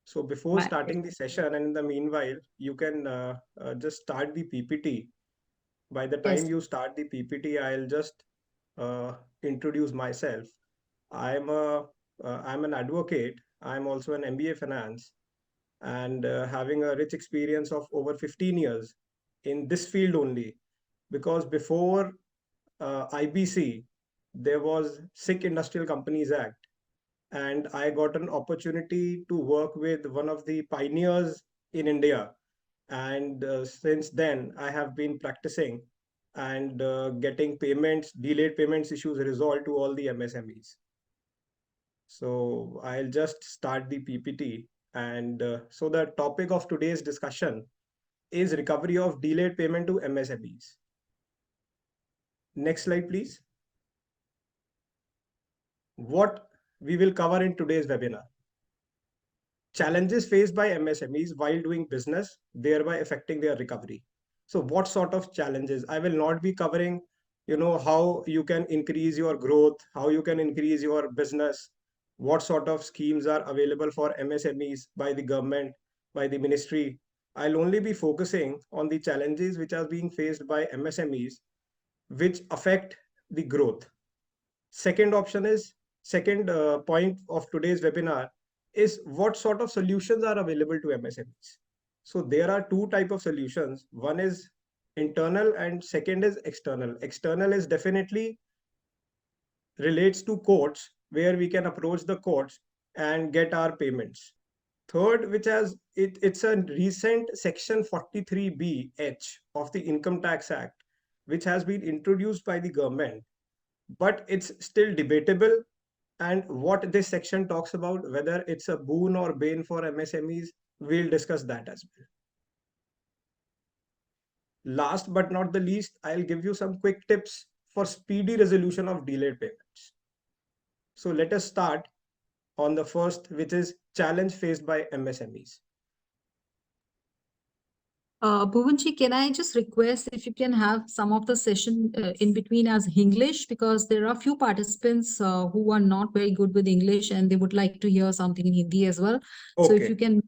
So before starting the session and in the meanwhile, you can just start the PPT. By the time Yes. you start the PPT, I'll just introduce myself. I'm a I'm an advocate. I'm also an MBA finance and having a rich experience of over 15 years in this field only. Because before IBC, there was Sick Industrial Companies Act, and I got an opportunity to work with one of the pioneers in India. And since then, I have been practicing and getting payments, delayed payments issues resolved to all the MSMEs. So I'll just start the PPT. And so the topic of today's discussion is recovery of delayed payment to MSMEs. Next slide, please. What we will cover in today's webinar: challenges faced by MSMEs while doing business, thereby affecting their recovery. So what sort of challenges? I will not be covering, how you can increase your growth, how you can increase your business, what sort of schemes are available for MSMEs by the government, by the ministry. I'll only be focusing on the challenges which are being faced by MSMEs, which affect the growth. Second point of today's webinar is what sort of solutions are available to MSMEs. So there are two type of solutions. One is internal and second is external. External is definitely relates to courts, where we can approach the courts and get our payments. Third, which it's a recent section 43B(h) of the Income Tax Act, which has been introduced by the government, but it's still debatable. And what this section talks about, whether it's a boon or bane for MSMEs, we'll discuss that as well. Last but not the least, I'll give you some quick tips for speedy resolution of delayed payments. So let us start on the first, which is challenge faced by MSMEs. Bhuvanji, can I just request if you can have some of the session in between as English, because there are few participants who are not very good with English and they would like to hear something in Hindi as well. So if you Okay, can,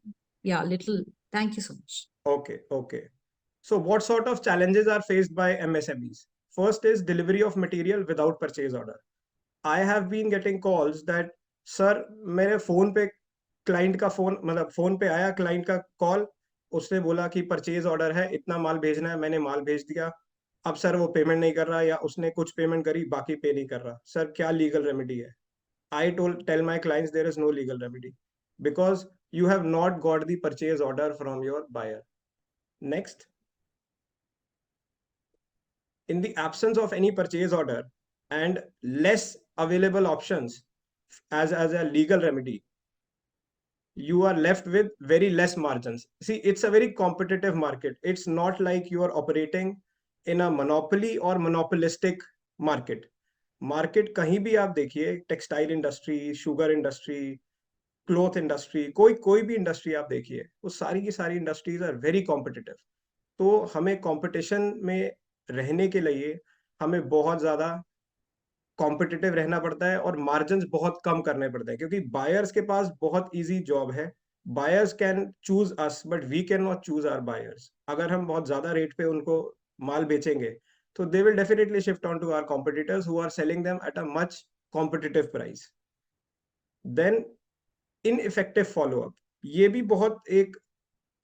yeah, little, thank you so much. okay. So what sort of challenges are faced by MSMEs? First is delivery of material without purchase order. I have been getting calls that, sir मेरे phone पे client का phone, मतलब phone पे आया client का call, उसने बोला कि परचेज ऑर्डर है, इतना माल भेजना है, मैंने माल भेज दिया, अब सर वो पेमेंट नहीं कर रहा, या उसने कुछ पेमेंट करी बाकी पे नहीं कर रहा, सर क्या लीगल रेमेडी है? I told tell my clients there is no legal remedy because you have not got the purchase order from your buyer. Next, in the absence of any purchase order and less available options as a legal remedy, you are left with very less margins. See, it's a very competitive market. It's not like you are operating in a monopoly or monopolistic market. Market कहीं भी आप देखिए, textile industry, sugar industry, cloth industry, कोई कोई भी industry आप देखिए, वो सारी की सारी इंडस्ट्रीज आर वेरी कॉम्पिटिटिव. तो हमें कंपटीशन में रहने के लिए हमें बहुत ज्यादा कॉम्पिटिटिव रहना पड़ता है और मार्जिन बहुत कम करने पड़ते हैं, क्योंकि बायर्स के पास बहुत इजी जॉब है. Buyers can choose us but we can not choose our buyers. अगर हम बहुत ज्यादा रेट पे उनको माल बेचेंगे तो they will definitely shift on to our competitors who are selling them at a much competitive price. Then ineffective follow up, ये भी बहुत एक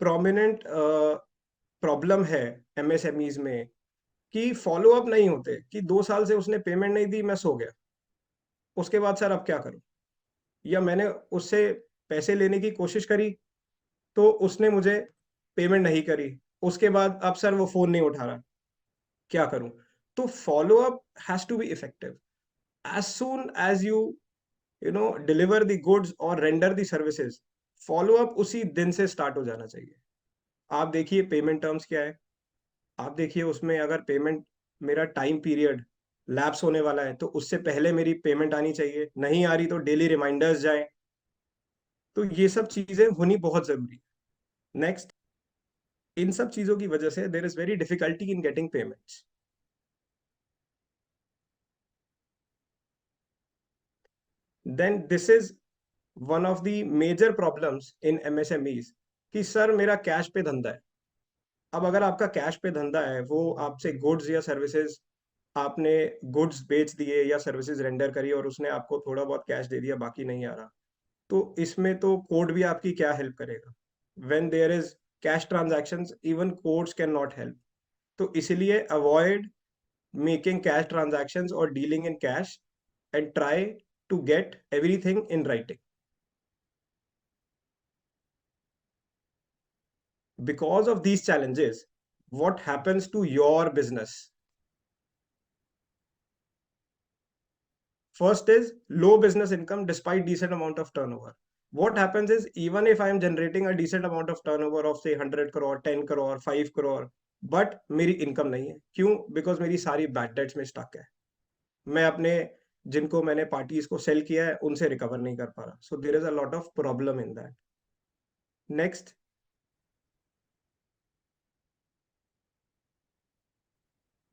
प्रोमिनेंट प्रॉब्लम है एमएसएमईज में, कि फॉलो अप नहीं होते, कि 2 साल से उसने पेमेंट नहीं दी, मैं सो गया, उसके बाद सर अब क्या करूं, या मैंने उससे पैसे लेने की कोशिश करी तो उसने मुझे पेमेंट नहीं करी, उसके बाद अब सर वो फोन नहीं उठा रहा, क्या करूं? तो follow up has to be effective. As soon as you deliver the goods और render the services, follow up उसी दिन से स्टार्ट हो जाना चाहिए. आप देखिए पेमेंट टर्म्स क्या है, आप देखिए उसमें अगर पेमेंट, मेरा टाइम पीरियड लैप्स होने वाला है तो उससे पहले मेरी पेमेंट आनी चाहिए, नहीं आ रही तो डेली रिमाइंडर्स जाए. तो ये सब चीजें होनी बहुत जरूरी है. नेक्स्ट, इन सब चीजों की वजह से there is very difficulty in getting payments. Then this is one of the major problems in MSMEs कि सर मेरा कैश पे धंधा है। अब अगर आपका कैश पे धंधा है, वो आपसे गुड्स या सर्विसेज, आपने गुड्स बेच दिए या सर्विसेज रेंडर करी और उसने आपको थोड़ा बहुत कैश दे दिया, बाकी नहीं आ रहा, तो इसमें तो कोड भी आपकी क्या हेल्प करेगा? When there is cash transactions, even codes can not help. तो इसलिए अवॉइड मेकिंग कैश ट्रांजैक्शंस और dealing in cash and try to get everything in writing. Because of these challenges, what happens to your business? First is low business income despite decent amount of turnover. What happens is, even if I am generating a decent amount of turnover of say 100 crore, 10 crore, 5 crore, but मेरी income नहीं है, क्यों? Because मेरी सारी bad debts में stuck है। मैं अपने जिनको मैंने पार्टीज को सेल किया है उनसे रिकवर नहीं कर पा रहा। So there is a lot of problem in that. Next,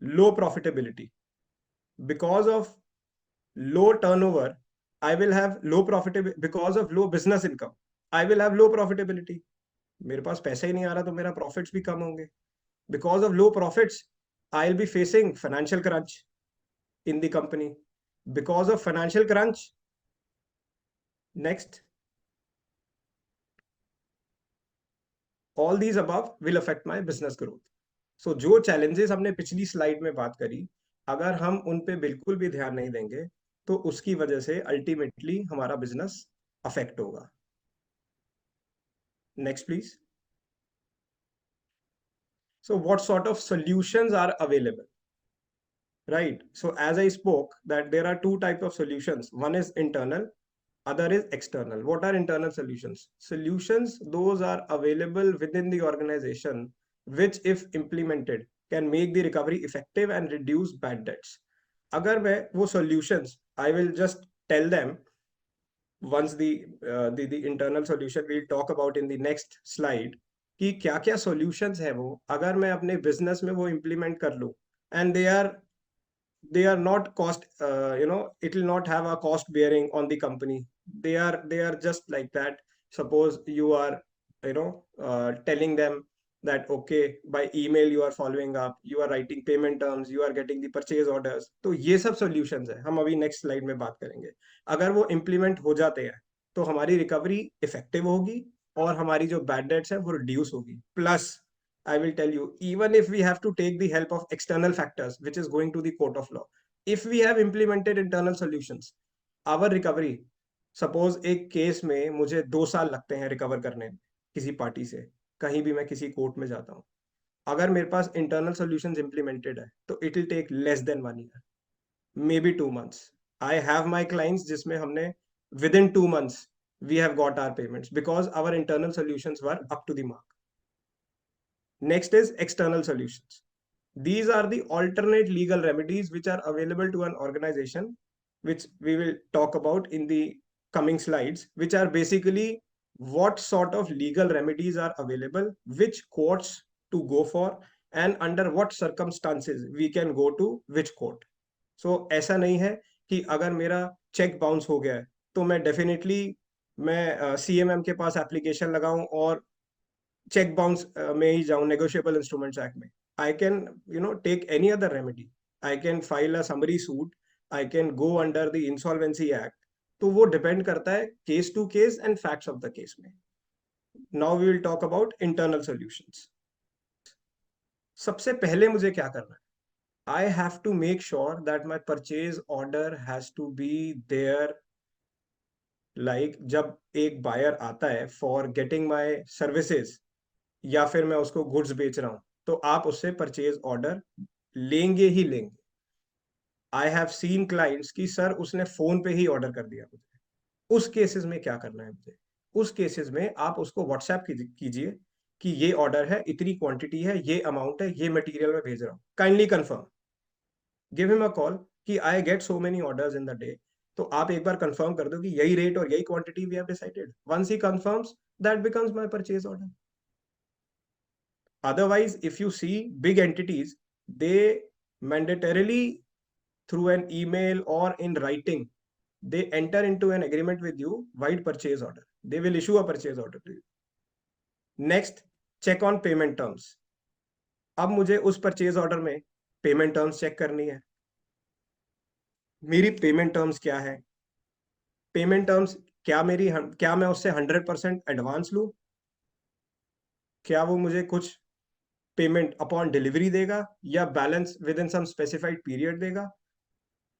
low profitability. Because of low turnover, I will have low profitability. Because of low business income, I will have low profitability. मेरे पास पैसा ही नहीं आ रहा, तो मेरा profits भी कम होंगे। Because of low profits, I'll be facing financial crunch in the company. Because of financial crunch, next, all these above will affect my business growth. So जो challenges हमने पिछली स्लाइड में बात करी, अगर हम उन पे बिल्कुल भी ध्यान नहीं देंगे, तो उसकी वजह से अल्टीमेटली हमारा बिजनेस अफेक्ट होगा। Next please. So what sort of solutions are available? Right. So as I spoke that there are two types of solutions. One is internal, other is external. What are internal solutions? Solutions, those are available within the organization, which if implemented can make the recovery effective and reduce bad debts. अगर मैं वो solutions, I will just tell them once the internal solution we'll talk about in the next slide कि क्या क्या solutions है वो, अगर मैं अपने business में वो implement कर लूँ and they are not cost, it will not have a cost bearing on the company. They are just like that. Suppose you are, telling them that okay, by email you are following up, you are writing payment terms, you are getting the purchase orders, तो ये सब solutions है, हम अभी next slide में बात करेंगे। अगर वो implement हो जाते हैं तो हमारी recovery effective होगी और हमारी जो bad debts है वो reduce होगी। Plus I will tell you, even if we have to take the help of external factors, which is going to the court of law, if we have implemented internal solutions, our recovery, suppose एक case में मुझे 2 साल लगते हैं recover करने में किसी party से, कहीं भी मैं किसी कोर्ट में जाता हूँ, अगर मेरे पास इंटरनल सॉल्यूशंस इंप्लीमेंटेड है तो it will take less than 1 year, maybe 2 months. I have my clients जिसमें हमने within 2 months we have got our payments because our internal solutions were up to the mark. Next is external solutions. These are the alternate legal remedies which are available to an organization, which we will talk about in the coming slides, which are basically what sort of legal remedies are available, which courts to go for, and under what circumstances we can go to which court. So ऐसा नहीं है कि अगर मेरा cheque bounce हो गया है तो मैं डेफिनेटली मैं सीएमएम के पास एप्लीकेशन लगाऊं और चेक बाउंस में ही जाऊं नेगोशिएबल इंस्ट्रूमेंट्स एक्ट में। I can take any other remedy, I can file a summary suit, I can go under the insolvency act. तो वो डिपेंड करता है case to case and facts of the case में। Now we will talk about internal solutions. सबसे पहले मुझे क्या करना है? I have to make sure that my purchase order has to be there. Like जब एक बायर आता है फॉर गेटिंग माय सर्विसेज या फिर मैं उसको गुड्स बेच रहा हूं, तो आप उससे परचेज ऑर्डर लेंगे ही लेंगे। आई हैव सीन क्लाइंट्स की सर उसने फोन पे ही ऑर्डर कर दिया मुझे। उस केसेस में क्या करना है मुझे? उस केसेस में आप उसको व्हाट्सएप कीजिए कि ये ऑर्डर है, इतनी क्वांटिटी है, ये अमाउंट है, ये मटेरियल मैं भेज रहा हूँ, kindly confirm. Give him a call कि I get so many orders in the day, तो आप एक बार कंफर्म कर दो कि यही रेट और यही quantity we have decided. Once he confirms, that becomes my purchase order. Otherwise, if you see big entities, they mandatorily through an email or in writing, they enter into an agreement with you via purchase order. They will issue a purchase order to you. Next, check on payment terms. अब मुझे उस purchase order में payment terms check करनी है. मेरी payment terms क्या है? Payment terms क्या मैं उससे 100% एडवांस लूं? क्या वो मुझे कुछ पेमेंट अपॉन डिलीवरी देगा या balance within some specified period देगा?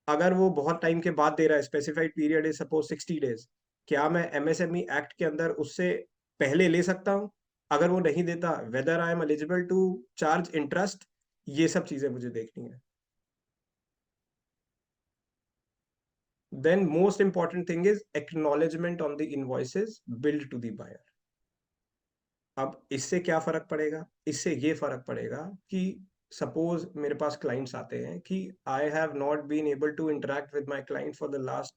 अगर वो बहुत टाइम के बाद दे रहा है, specified period is suppose 60 days, क्या मैं एमएसएमई एक्ट के अंदर उससे पहले ले सकता हूं? अगर वो नहीं देता, whether I am eligible to charge interest, ये सब चीजें मुझे देखनी है. Then most important thing is acknowledgement on the invoices billed to the buyer. अब इससे क्या फर्क पड़ेगा? इससे ये फर्क पड़ेगा कि सपोज मेरे पास क्लाइंट्स आते हैं कि I have not been able to interact with my client for the last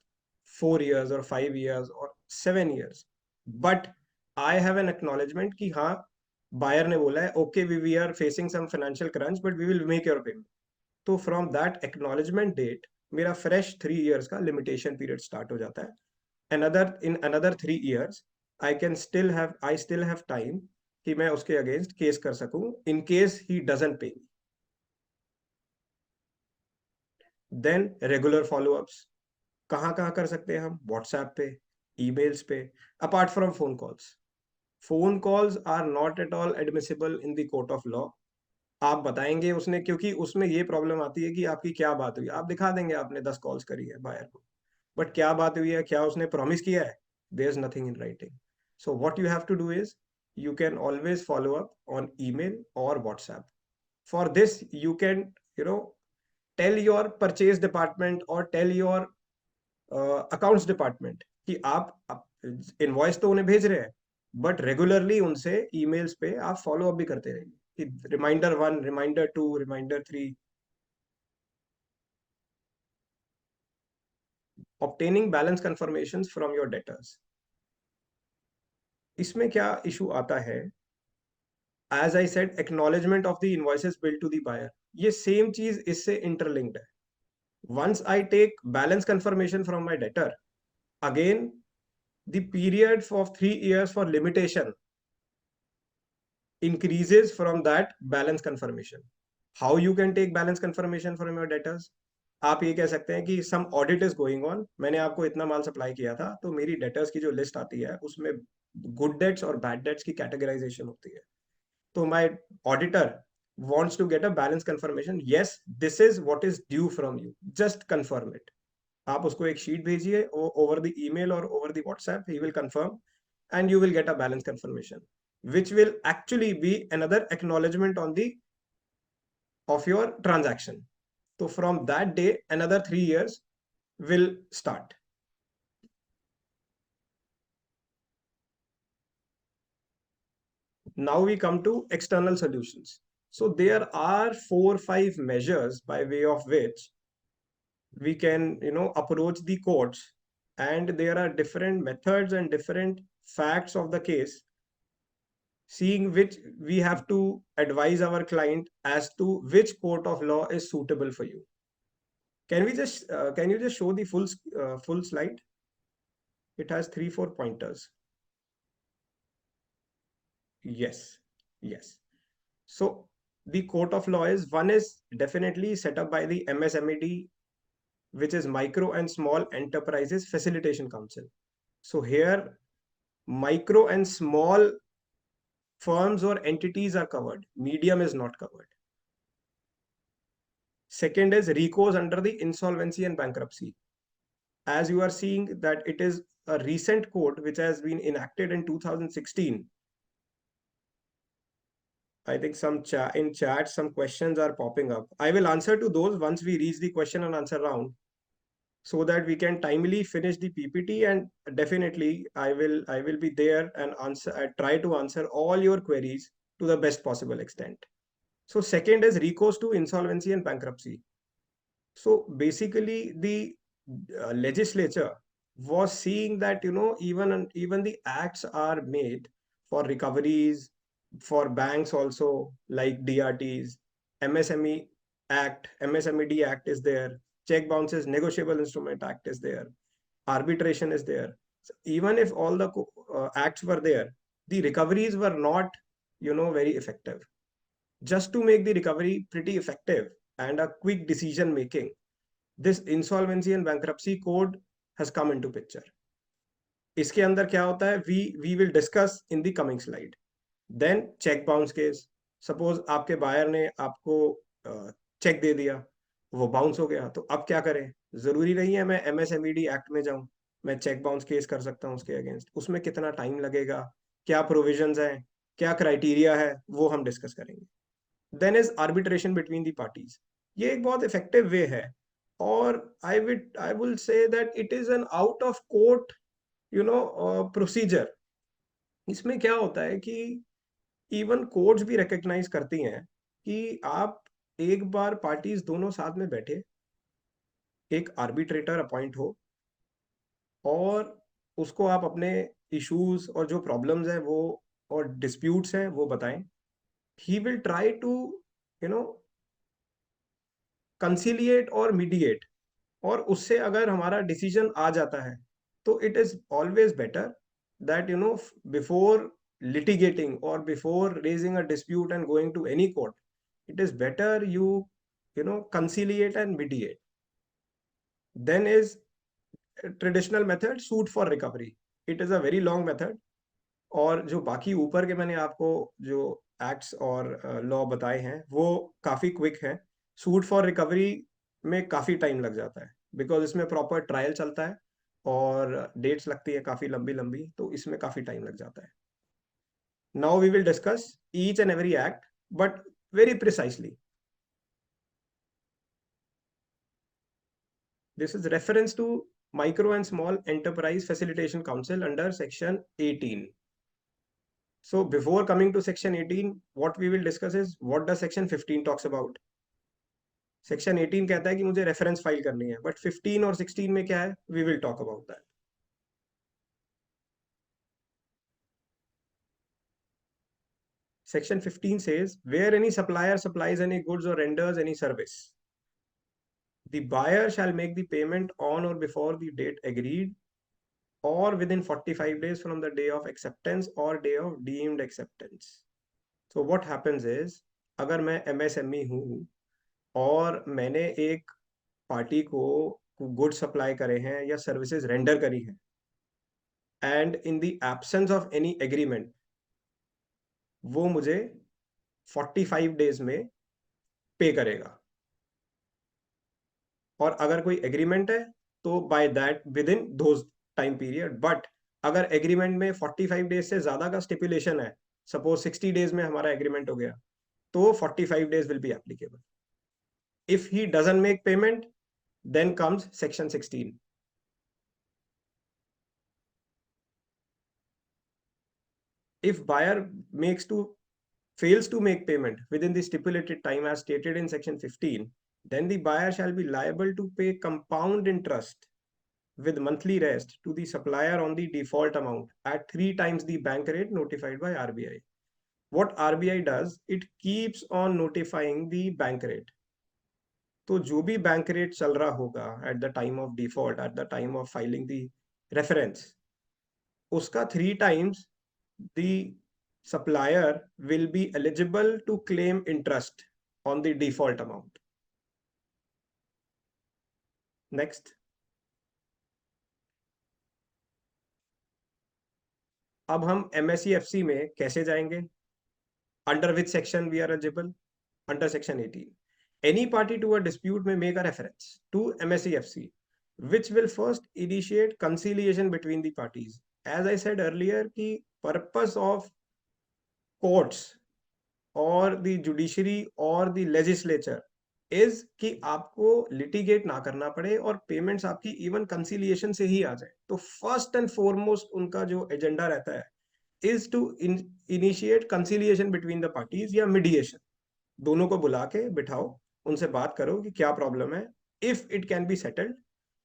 4 years और 5 years और 7 years, but I have an acknowledgement कि हाँ, बायर ने बोला है okay we are facing some financial crunch but we will make your payment. तो from that acknowledgement date मेरा fresh 3 years का लिमिटेशन पीरियड स्टार्ट हो जाता है. another 3 years I still have time कि मैं उसके अगेंस्ट केस कर सकूं इन केस ही डजंट पे. देन रेगुलर फॉलोअप्स कहाँ कहाँ कर सकते हैं हम? व्हाट्सएप पे, ईमेल्स पे, apart from phone calls. Phone calls are not at all admissible in the court of law. आप बताएंगे उसने, क्योंकि उसमें ये प्रॉब्लम आती है कि आपकी क्या बात हुई. आप दिखा देंगे आपने 10 कॉल्स करी है बायर को, बट क्या बात हुई है, क्या उसने प्रॉमिस किया है, there is nothing in writing. So what you have to do is you can always follow up on email or WhatsApp. For this you can, tell your purchase department or tell your accounts department कि आप invoice तो उन्हें भेज रहे हैं, but regularly उनसे emails पे आप फॉलो अप भी करते रहिए कि reminder 1, reminder 2, reminder 3. obtaining balance confirmations from your debtors. इसमें क्या इशू आता है? As I said, acknowledgement of the invoices billed to the buyer, ये सेम चीज इससे इंटरलिंक्ड है. Once I take balance confirmation from my debtor, again the period of 3 years for limitation increases from that balance confirmation. How you can take balance confirmation from your debtors? आप ये कह सकते हैं कि सम audit is going on, मैंने आपको इतना माल supply किया था, तो मेरी डेटर्स की जो लिस्ट आती है उसमें गुड डेट्स और बैड डेट्स की कैटेगराइजेशन होती है. तो my auditor wants to get a balance confirmation. Yes, this is what is due from you. Just confirm it. आप उसको एक शीट भेजिए over the email or over the WhatsApp. He will confirm and you will get a balance confirmation, which will actually be another acknowledgement on the of your transaction. So from that day, another 3 years will start. Now we come to external solutions. So there are 4-5 measures by way of which we can, approach the courts, and there are different methods and different facts of the case, seeing which we have to advise our client as to which court of law is suitable for you. Can you just show the full slide? It has 3-4 pointers. Yes. So the court of law is, one is definitely set up by the MSMED, which is Micro and Small Enterprises Facilitation Council. So here micro and small firms or entities are covered, medium is not covered. Second is recourse under the insolvency and bankruptcy. As you are seeing that it is a recent code which has been enacted in 2016. I think in chat some questions are popping up. I will answer to those once we reach the question and answer round, so that we can timely finish the PPT, and definitely I will be there and try to answer all your queries to the best possible extent. So second is recourse to insolvency and bankruptcy. So basically the legislature was seeing that, even the acts are made for recoveries for banks also, like DRTs, MSME Act, MSMED Act is there, check bounces negotiable instrument act is there, arbitration is there. So even if all the acts were there, the recoveries were not, very effective. Just to make the recovery pretty effective and a quick decision making, this insolvency and bankruptcy code has come into picture. इसके अंदर क्या होता है, we will discuss in the coming slide. Then cheque bounce case. Suppose आपके buyer ने आपको check दे दिया, वो बाउंस हो गया, तो अब क्या करें? जरूरी नहीं है मैं एमएसएमईडी एक्ट में जाऊं, मैं चेक बाउंस केस कर सकता हूं उसके अगेंस्ट. उसमें कितना टाइम लगेगा, क्या प्रोविजंस हैं, क्या क्राइटेरिया है, वो हम डिस्कस करेंगे. Then is arbitration between the parties. ये एक बहुत इफेक्टिव वे है, और I will say that it is an out of court procedure. इसमें क्या होता है कि इवन कोर्ट्स भी रिकग्नाइज करती हैं कि आप एक बार पार्टीज दोनों साथ में बैठे, एक आर्बिट्रेटर अपॉइंट हो, और उसको आप अपने इश्यूज और जो प्रॉब्लम्स हैं वो और डिस्प्यूट्स हैं वो बताएं. He will try to you know conciliate और मीडिएट, और उससे अगर हमारा डिसीजन आ जाता है तो it is always better that before litigating or before raising a dispute and going to any court, it is better you conciliate and mediate. Then is traditional method, suit for recovery. It is a very long method. और जो बाकी ऊपर के मैंने आपको जो acts और law बताए हैं वो काफी क्विक हैं. सूट फॉर रिकवरी में काफी टाइम लग जाता है, बिकॉज इसमें प्रॉपर ट्रायल चलता है और डेट्स लगती है काफी लंबी लंबी, तो इसमें काफी टाइम लग जाता है. Now we will discuss each and every act, but very precisely. This is reference to Micro and Small Enterprise Facilitation Council under Section 18. So before coming to Section 18, what we will discuss is what does Section 15 talks about. Section 18 कहता है कि मुझे reference file करनी है, but 15 और 16 में क्या है, we will talk about that. Section 15 says, where any supplier supplies any goods or renders any service, the buyer shall make the payment on or before the date agreed or within 45 days from the day of acceptance or day of deemed acceptance. So what happens is, अगर मैं MSME हूँ और मैंने एक party को good supply करे हैं या सर्विसेज रेंडर करी हैं, and in the absence of any agreement, वो मुझे 45 डेज में पे करेगा. और अगर कोई एग्रीमेंट है तो by that with in those time period. But अगर एग्रीमेंट में 45 डेज से ज्यादा का स्टिपुलेशन है, सपोज 60 डेज में हमारा एग्रीमेंट हो गया, तो 45 days will be applicable. If he doesn't make payment, then comes Section 16. If buyer fails to make payment within the stipulated time as stated in Section 15, then the buyer shall be liable to pay compound interest with monthly rest to the supplier on the default amount at 3 times the bank rate notified by RBI. What RBI does, it keeps on notifying the bank rate. तो जो भी bank rate चल रहा होगा at the time of default, at the time of filing the reference, उसका 3 times the supplier will be eligible to claim interest on the default amount. Next. अब हम MSEFC में कैसे जाएंगे? Under which section we are eligible? Under Section 18. Any party to a dispute may make a reference to MSEFC, which will first initiate conciliation between the parties. As I said earlier, the purpose of courts or the judiciary or the legislature is कि आपको litigate ना करना पड़े और payments आपकी even conciliation से ही आ जाए. तो first and foremost उनका जो एजेंडा रहता है is to initiate conciliation between the parties या mediation. दोनों को बुला के बिठाओ, उनसे बात करो कि क्या प्रॉब्लम है. If it can be settled,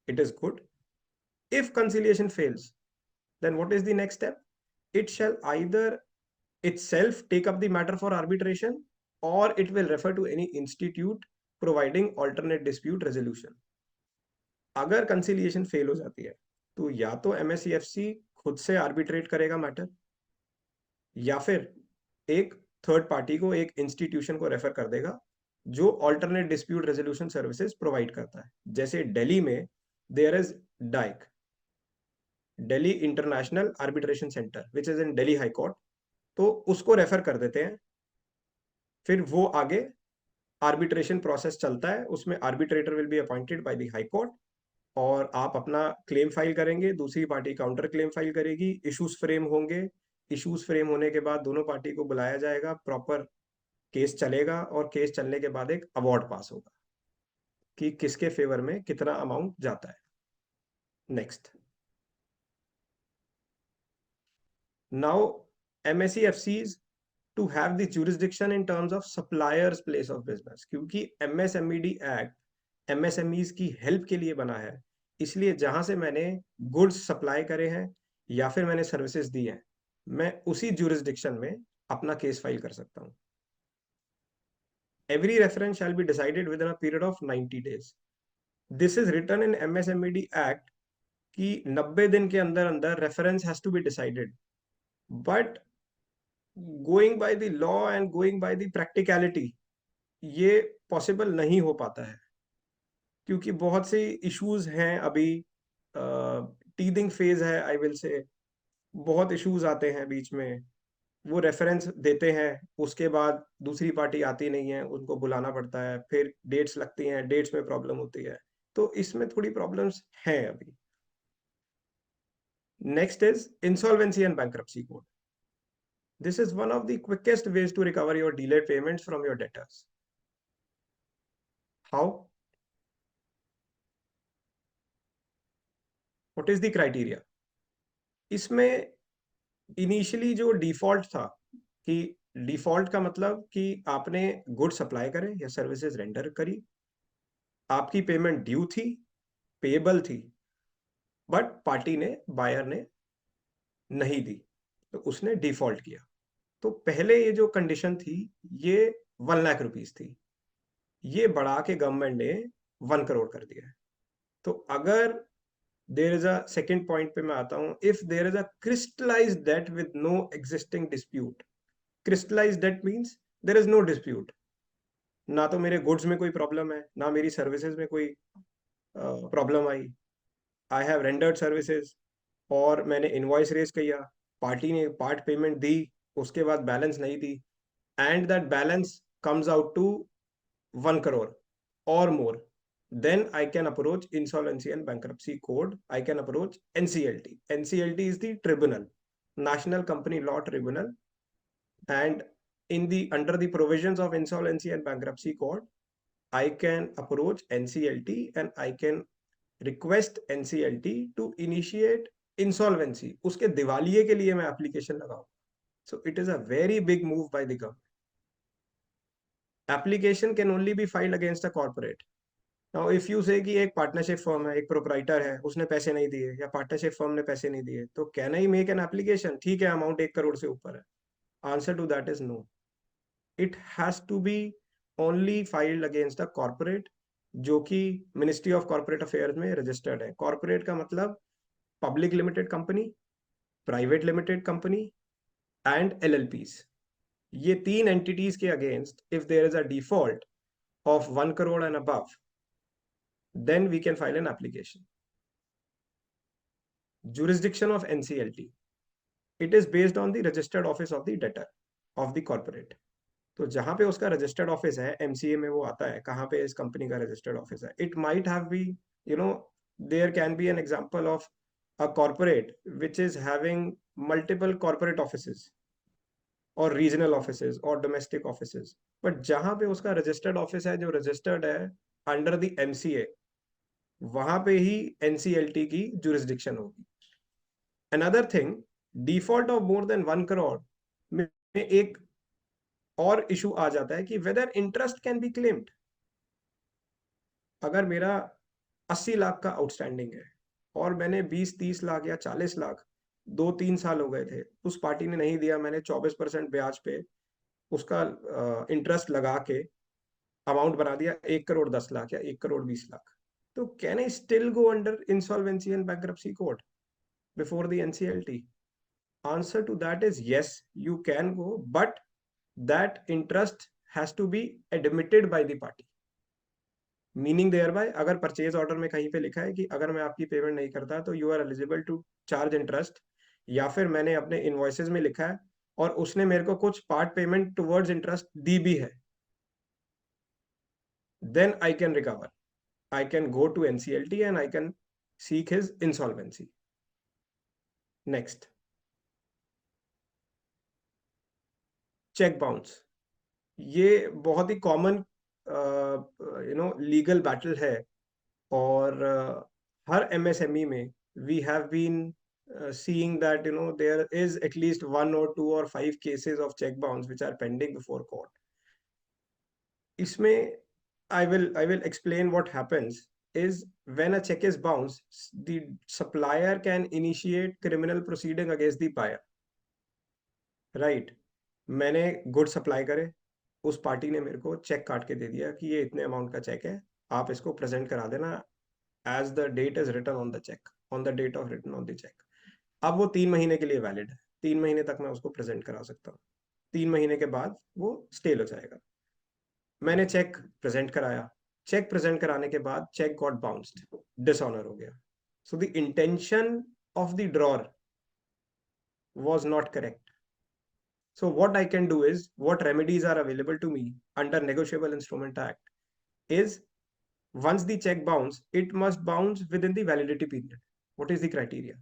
it is good. If conciliation fails, then what is the next step? It shall either itself take up the matter for arbitration, or it will refer to any institute providing alternate dispute resolution. अगर conciliation fail हो जाती है तो या तो MSEFC खुद से arbitrate करेगा मैटर, या फिर एक थर्ड पार्टी को, एक इंस्टीट्यूशन को रेफर कर देगा जो alternate dispute resolution services provide करता है। जैसे दिल्ली में there is DIAC, Delhi international arbitration centre, which is in Delhi high court, तो उसको रेफर कर देते हैं। फिर वो आगे आर्बिट्रेशन प्रोसेस चलता है, उसमें arbitrator will be appointed by the high court, और आप अपना क्लेम फाइल करेंगे, दूसरी पार्टी काउंटर क्लेम फाइल करेगी, इश्यूज फ्रेम होंगे, इश्यूज फ्रेम होने के बाद दोनों पार्टी को बुलाया जाएगा, प्रॉपर केस चलेगा, और केस चलने के बाद एक अवार्ड पास होगा कि किसके फेवर में कितना अमाउंट जाता है। Next, now MSEFCs to have the jurisdiction in terms of suppliers place of business, क्योंकि MSMED Act MSMEs की हेल्प के लिए बना है, इसलिए जहां से मैंने गुड्स सप्लाई करे हैं या फिर मैंने सर्विसेज दी हैं, मैं उसी jurisdiction में अपना केस फाइल कर सकता हूं। Every reference shall be decided within a period of 90 days. This is written in MSMED Act कि 90 दिन के अंदर अंदर reference has to be decided, but going by the law and going by the practicality ये possible नहीं हो पाता है, क्योंकि बहुत से इश्यूज हैं अभी, टीदिंग फेज है आई विल से, बहुत इश्यूज आते हैं बीच में, वो रेफरेंस देते हैं, उसके बाद दूसरी पार्टी आती नहीं है, उनको बुलाना पड़ता है, फिर डेट्स लगती हैं, डेट्स में प्रॉब्लम होती है, तो इसमें थोड़ी प्रॉब्लम्स हैं अभी। Next is insolvency and bankruptcy code. This is one of the quickest ways to recover your delayed payments from your debtors. How? What is the criteria? इसमें इनिशियली जो डिफॉल्ट था, कि डिफॉल्ट का मतलब कि आपने गुड सप्लाई करे या सर्विसेज रेंडर करी, आपकी पेमेंट ड्यू थी, पेएबल थी, बट पार्टी ने, बायर ने नहीं दी, तो उसने डिफॉल्ट किया। तो पहले ये जो कंडीशन थी ये 1 लाख रुपीज थी, ये बढ़ा के गवर्नमेंट ने 1 करोड़ कर दिया है। तो अगर there is a second point पे मैं आता हूं, if there is a crystallized debt with no existing dispute, crystallized debt means there is no dispute, ना तो मेरे गुड्स में कोई प्रॉब्लम है, ना मेरी सर्विसेज में कोई प्रॉब्लम आई, आई हैव रेंडर्ड सर्विसेज, और मैंने इनवॉइस रेज किया, पार्टी ने पार्ट पेमेंट दी, उसके बाद बैलेंस नहीं दी, and that balance comes out to 1 crore or more, then I can approach insolvency and bankruptcy code. I can approach NCLT. NCLT is the tribunal, National Company Law Tribunal, and in the under the provisions of insolvency and bankruptcy code, I can approach NCLT and I can request NCLT to initiate insolvency. उसके दिवालिये के लिए मैं application लगाऊं. So it is a very big move by the government. Application can only be filed against a corporate. Now if you से कि एक partnership firm है, एक प्रोप्राइटर है, उसने पैसे नहीं दिए, या पार्टनरशिप फर्म ने पैसे नहीं दिए, तो can I make an application? ठीक है, अमाउंट 1 करोड़ से ऊपर है। Answer to that is no. It has to be only filed against a corporate जो कि मिनिस्ट्री ऑफ कॉर्पोरेट अफेयर्स में रजिस्टर्ड है। कॉर्पोरेट का मतलब public limited company, private limited company and LLPs। ये तीन एंटिटीज के against if there is a default of 1 crore and above, then we can file an application. Jurisdiction of NCLT. It is based on the registered office of the debtor of the corporate. तो जहां पे उसका registered office है, MCA में वो आता है कहां पे इस कंपनी का रजिस्टर्ड ऑफिस है। It might have be, you know, there can be an example of a corporate which is having multiple corporate offices और रीजनल ऑफिसेज और डोमेस्टिक ऑफिसेज, बट जहां पे उसका रजिस्टर्ड ऑफिस है जो रजिस्टर्ड है अंडर द MCA, वहां पे ही NCLT की जुरिस्डिक्शन होगी। Another thing, default of more than 1 crore में एक और इशू आ जाता है कि whether interest can be claimed. अगर मेरा 80 लाख का आउटस्टैंडिंग है और मैंने 20-30 लाख या 40 लाख 2-3 साल हो गए थे, उस पार्टी ने नहीं दिया, मैंने 24% ब्याज पे उसका इंटरेस्ट लगा के अमाउंट बना दिया 1 करोड़ 10 लाख या 1 crore 20 lakh, So can I still go under insolvency and bankruptcy court before the NCLT? Answer to that is yes, you can go, but that interest has to be admitted by the party. Meaning thereby, अगर purchase order में कहीं पे लिखा है कि अगर मैं आपकी पेमेंट नहीं करता तो you are eligible to charge interest, या फिर मैंने अपने इनवॉइसेस में लिखा है और उसने मेरे को कुछ पार्ट पेमेंट टुवर्ड्स इंटरेस्ट दी भी है, then I can recover. I can go to NCLT and I can seek his insolvency. Next, check bounce. ये बहुत ही कॉमन लीगल बैटल है, और हर MSME में we have been seeing that there is at least 1 or 2 or 5 cases of check bounce which are pending before court. इसमें I will explain what happens is when a check is bounced, the supplier can initiate criminal proceeding against the buyer. Right? मैंने good supply करे, उस party ने मेरे को check काट के दे दिया कि ये इतने अमाउंट का चेक है, आप इसको प्रेजेंट करा देना as the date is written on the cheque, on the date of written on the cheque. अब वो 3 महीने के लिए वैलिड है, 3 महीने तक मैं उसको प्रेजेंट करा सकता हूँ. 3 महीने के बाद वो स्टेल हो जाएगा. मैंने चेक प्रेजेंट कराया, चेक प्रेजेंट कराने के बाद चेक गॉट बाउंस्ड, डिसऑनर हो गया. So the intention of the drawer was not correct. So what I can do is, what remedies are available to me under Negotiable Instrument Act is, once the check bounce, it must bounce within the validity period. What is the criteria?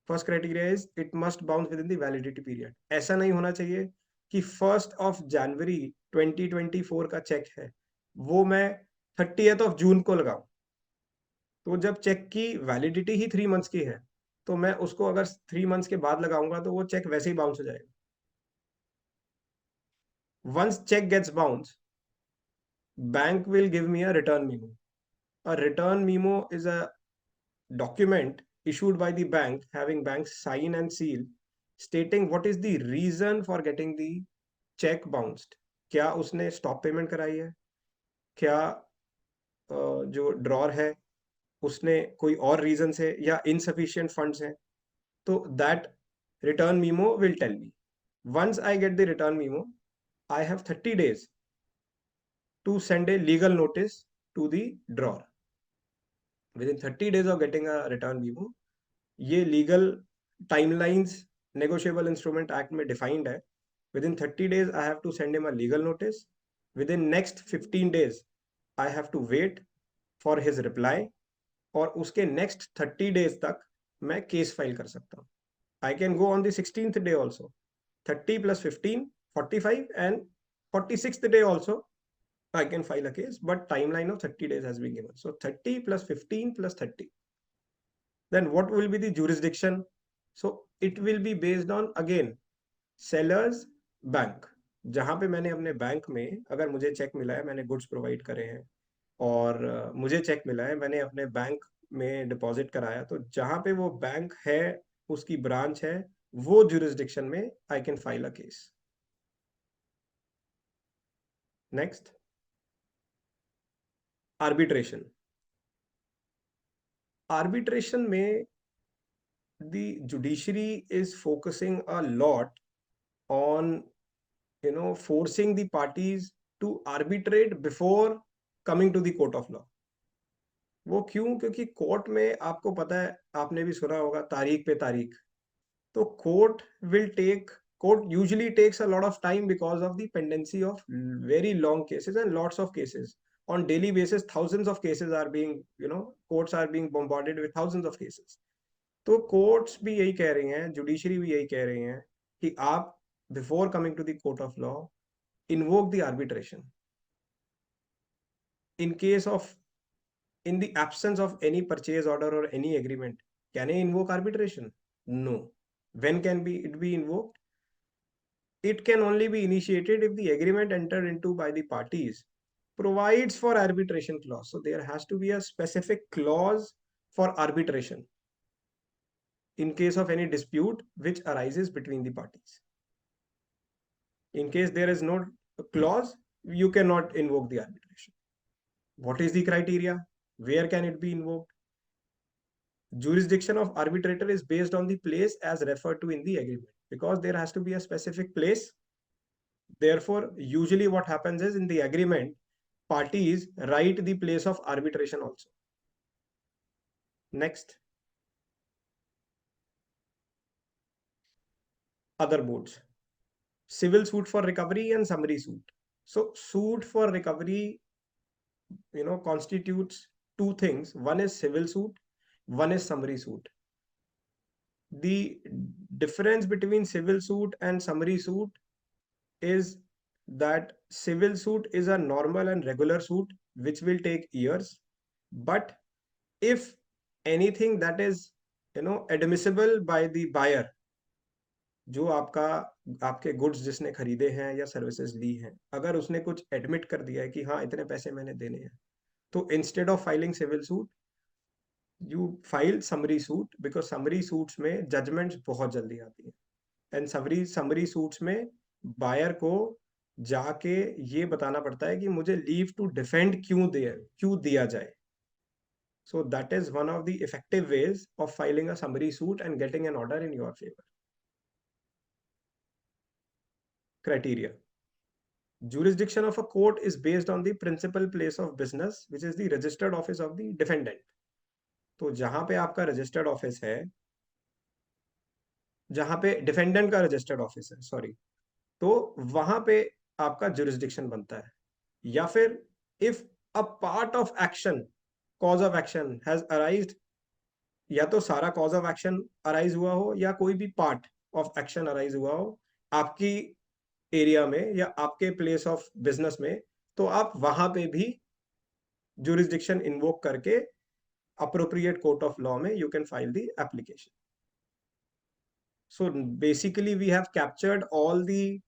First criteria is it must bounce within the validity period. ऐसा नहीं होना चाहिए कि 1 जनवरी 2024 का check है, वो मैं 30 जून को लगाऊं. तो जब चेक की वैलिडिटी ही 3 मंथ्स की है, तो मैं उसको अगर 3 मंथ्स के बाद लगाऊंगा तो वो चेक वैसे ही बाउंस हो जाएगा. Once check gets bounced, bank will give me a return memo. A return memo is a document issued by the bank having bank's sign and seal stating what is the reason for getting the check bounced. क्या उसने stop payment कराई है, क्या जो drawer है उसने कोई और रीजन से, या इनसफिशिएंट फंड्स हैं. तो that return memo will tell me. Once I get the return memo, I have 30 days to send a legal notice to the drawer. Within 30 days of getting a return memo, ये legal timelines Negotiable Instrument Act में defined है. Within 30 days I have to send him a legal notice. Within next 15 days I have to wait for his reply, और उसके next 30 days तक मैं case file कर सकता हूँ. I can go on the 16th day also. 30 plus 15, 45, and 46th day also I can file a case, but timeline of 30 days has been given. So 30 plus 15 plus 30. Then what will be the jurisdiction? So it will be based on, again, seller's bank. जहाँ पे मैंने अपने bank में, अगर मुझे check मिला है, मैंने गुड्स प्रोवाइड करे हैं, और मुझे चेक मिला है, मैंने अपने बैंक में डिपॉजिट कराया, तो जहाँ पे वो बैंक है, उसकी ब्रांच है, वो jurisdiction में I can file a case. Next, arbitration. Arbitration में the judiciary is focusing a lot on forcing the parties to arbitrate before coming to the court of law. वो क्यों? क्योंकि कोर्ट में आपको पता है, आपने भी सुना होगा, तारीख पे तारीख. तो court usually takes a lot of time because of the pendency of very long cases and lots of cases. On daily basis, thousands of cases are being, courts are being bombarded with thousands of cases. तो courts भी यही कह रही हैं, judiciary भी यही कह रही हैं कि आप before coming to the court of law invoke the arbitration. In case of, in the absence of any purchase order or any agreement, can I invoke arbitration? No. When can it be invoked? It can only be initiated if the agreement entered into by the parties provides for arbitration clause. So there has to be a specific clause for arbitration in case of any dispute which arises between the parties. In case there is no clause, you cannot invoke the arbitration. What is the criteria? Where can it be invoked? Jurisdiction of arbitrator is based on the place as referred to in the agreement, because there has to be a specific place. Therefore, usually what happens is, in the agreement, parties write the place of arbitration also. Next, other modes: civil suit for recovery and summary suit. So suit for recovery, constitutes two things. One is civil suit, one is summary suit. The difference between civil suit and summary suit is that civil suit is a normal and regular suit which will take years. But if anything that is admissible by the buyer, जो आपके goods जिसने खरीदे हैं या services ली हैं, अगर उसने कुछ एडमिट कर दिया है कि हाँ इतने पैसे मैंने देने हैं, तो instead of filing civil suit, you file summary suit, because summary suits में जजमेंट्स बहुत जल्दी आती है. एंड समरी सूट्स में बायर को जाके ये बताना पड़ता है कि मुझे लीव टू डिफेंड क्यों दिया जाए. So that is one of the effective ways of filing a summary suit and getting an order in your favor. Criteria: jurisdiction of a court is based on the principal place of business, which is the registered office of the defendant. तो जहां पे आपका registered office है, जहां पे defendant का registered office है, sorry, तो वहां पे आपका जुरिस्डिक्शन बनता है. या फिर if a part of action, cause of action has arised, या तो सारा कॉज ऑफ एक्शन अराइज हुआ हो या कोई भी पार्ट ऑफ एक्शन अराइज हुआ हो आपकी एरिया में या आपके प्लेस ऑफ बिजनेस में, तो आप वहां पे भी जुरिस्डिक्शन इन्वोक करके appropriate court of law में you can file the application. So basically we have captured all the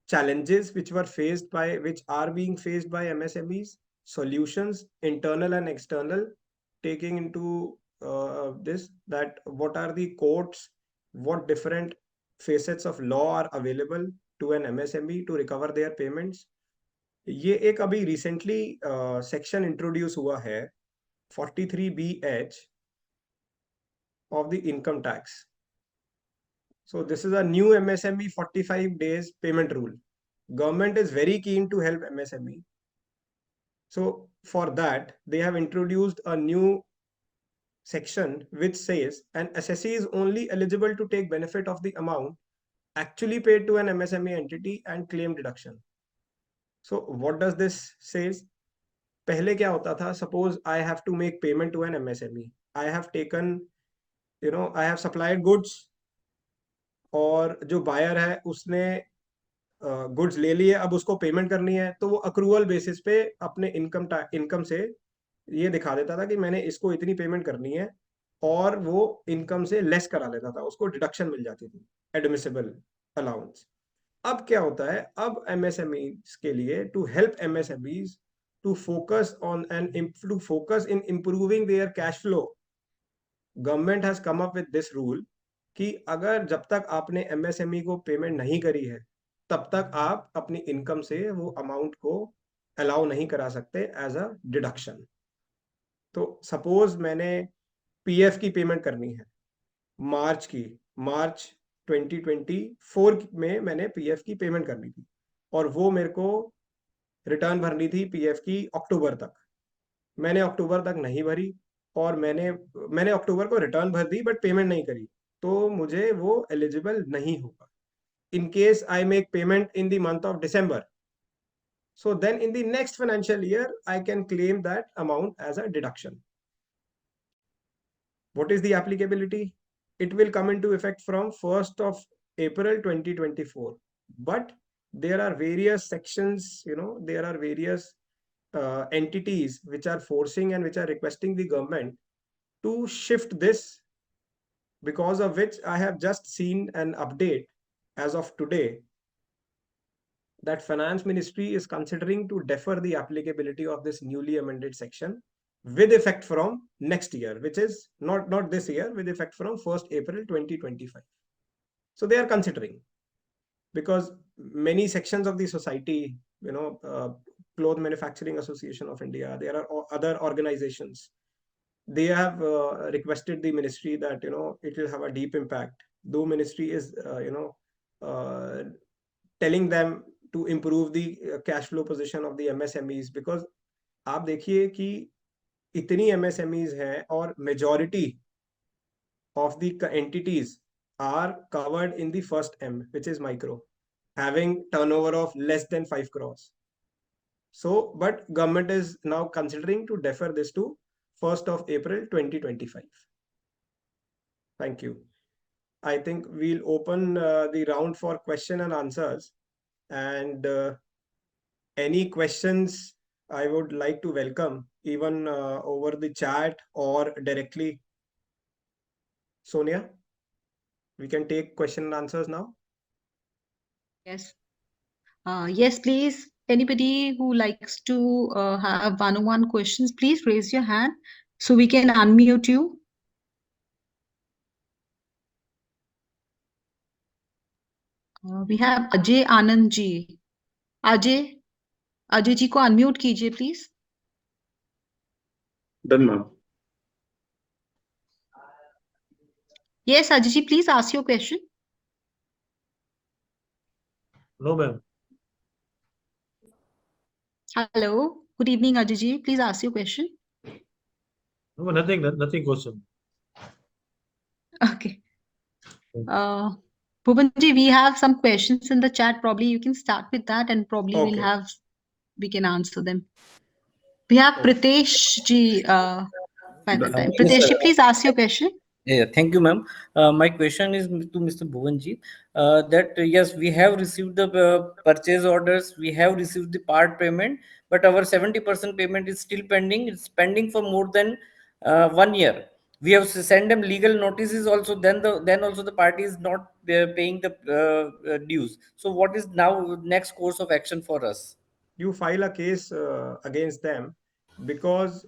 challenges which are being faced by MSMEs, solutions internal and external, taking into this, that what are the courts, what different facets of law are available to an MSME to recover their payments. ये एक अभी recently section introduce हुआ है, 43BH of the income tax. So this is a new MSME 45 days payment rule. Government is very keen to help MSME. So for that, they have introduced a new section which says an assessee is only eligible to take benefit of the amount actually paid to an MSME entity and claim deduction. So what does this says? पहले क्या होता था? Suppose I have to make payment to an MSME. I have taken, I have supplied goods, और जो buyer है उसने goods ले लिए, अब उसको पेमेंट करनी है, तो वो अक्रूवल बेसिस पे अपने इनकम से ये दिखा देता था कि मैंने इसको इतनी पेमेंट करनी है, और वो इनकम से लेस करा लेता था, उसको डिडक्शन मिल जाती थी, एडमिसिबल अलाउंस. अब क्या होता है? अब एमएसएमईज के लिए, to help MSMEs to focus in improving their cash flow, government has come up with this rule कि अगर जब तक आपने एमएसएमई को पेमेंट नहीं करी है, तब तक आप अपनी इनकम से वो अमाउंट को अलाउ नहीं करा सकते एज अ डिडक्शन. तो सपोज मैंने पीएफ की पेमेंट करनी है, मार्च 2024 में मैंने पीएफ की पेमेंट करनी थी, और वो मेरे को रिटर्न भरनी थी पीएफ की अक्टूबर तक. मैंने अक्टूबर तक नहीं भरी, और मैंने अक्टूबर को रिटर्न भर दी बट पेमेंट नहीं करी, तो मुझे वो एलिजिबल नहीं होगा. In case I make payment in the month of December, so then in the next financial year I can claim that amount as a deduction. What is the applicability? It will come into effect from 1st of April 2024, but there are various sections, there are various entities which are forcing and which are requesting the government to shift this, because of which I have just seen an update as of today that Finance Ministry is considering to defer the applicability of this newly amended section with effect from next year, which is not this year, with effect from 1st April 2025. So they are considering, because many sections of the society, Cloth Manufacturing Association of India. There are other organizations. They have requested the ministry that it will have a deep impact. Though ministry is telling them to improve the cash flow position of the MSMEs, because आप देखिए कि इतनी MSMEs हैं और majority of the entities are covered in the first M, which is micro, having turnover of less than 5 crores. So, but government is now considering to defer this to 1st of April 2025. Thank you. I think we'll open the round for question and answers. And any questions I would like to welcome, even over the chat or directly. Sonia, we can take question and answers now. Yes. Yes, please. Anybody who likes to have one-on-one questions, please raise your hand so we can unmute you. We have Ajay Anand ji. Ajay ji को unmute कीजिए, please. Done, ma'am. Yes, Ajay ji, please ask your question. No, ma'am. Hello. Good evening, Ajay ji. Please ask your question. No, nothing question. Okay. Bhuvan ji, we have some questions in the chat. Probably you can start with that, and probably Okay. we can answer them. We have Okay. Pritesh ji. Final time. Yes, Pritesh ji, sir. please ask your question. Yeah, thank you, ma'am. My question is to Mr. Bhuvanji, that yes, we have received the purchase orders, we have received the part payment, but our 70% payment is still pending. It's pending for more than 1 year. We have sent them legal notices also. Then also the party is not paying the dues. So what is now next course of action for us? You file a case against them, because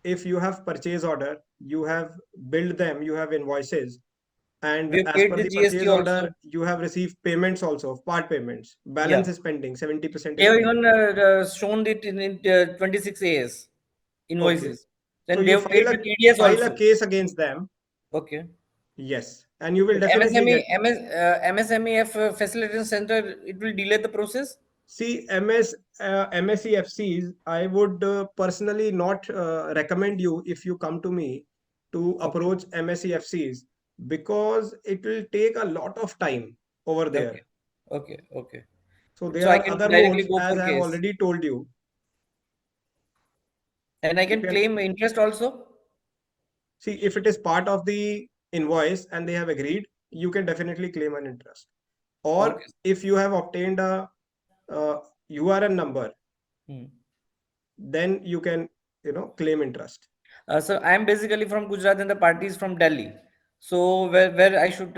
if you have purchase order, you have billed them, you have invoices, and We have as paid per the the GST purchase also. order, you have received payments also, part payments. Balance Yeah. is pending, 70% They is have pending. even shown it in 26 AS Okay. invoices. So Then they you have paid the TDS file a also. case against them. Okay. Yes. And you will But definitely get. MSMEF facilitation center, it will delay the process. See, MSEFCs, I would personally not recommend you, if you come to me, to Okay. approach MSEFCs, because it will take a lot of time over there. Okay. So there So I are can other directly modes, go as for I have case. already told you. And I You can can claim interest also. see, if it is part of the invoice and they have agreed, you can definitely claim an interest. Or Okay. if you have obtained a URN number, Hmm. then you can claim interest. So I am basically from Gujarat and the party is from Delhi. So where I should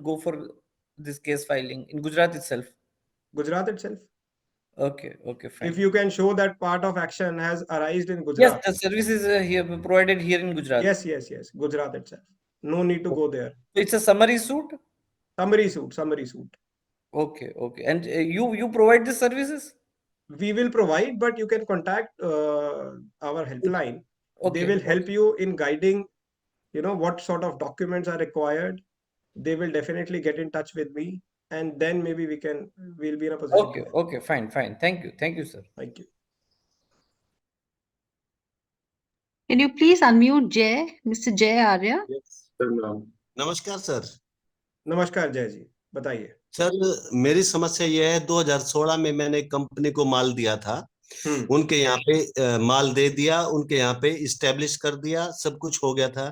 go for this case filing in Gujarat itself. Gujarat itself. Okay, fine. If you can show that part of action has arisen in Yes, Gujarat. the service is here provided here in Gujarat. Yes, Gujarat itself. No need to go there. So it's a summary suit. Summary suit. Okay. And you provide the services. We will provide, but you can contact our helpline. They will help you in guiding, what sort of documents are required. They will definitely get in touch with me, and then maybe we'll be in a position to help. Okay, fine. Thank you, sir. Thank you. Can you please unmute Jay, Mr. Jay Arya? Yes, done, ma'am. नमस्कार sir. नमस्कार जय जी, बताइए। Sir मेरी समस्या यह है, 2016 में मैंने कंपनी को माल दिया था। उनके यहाँ पे माल दे दिया, उनके यहाँ पे इस्टेब्लिश कर दिया, सब कुछ हो गया था।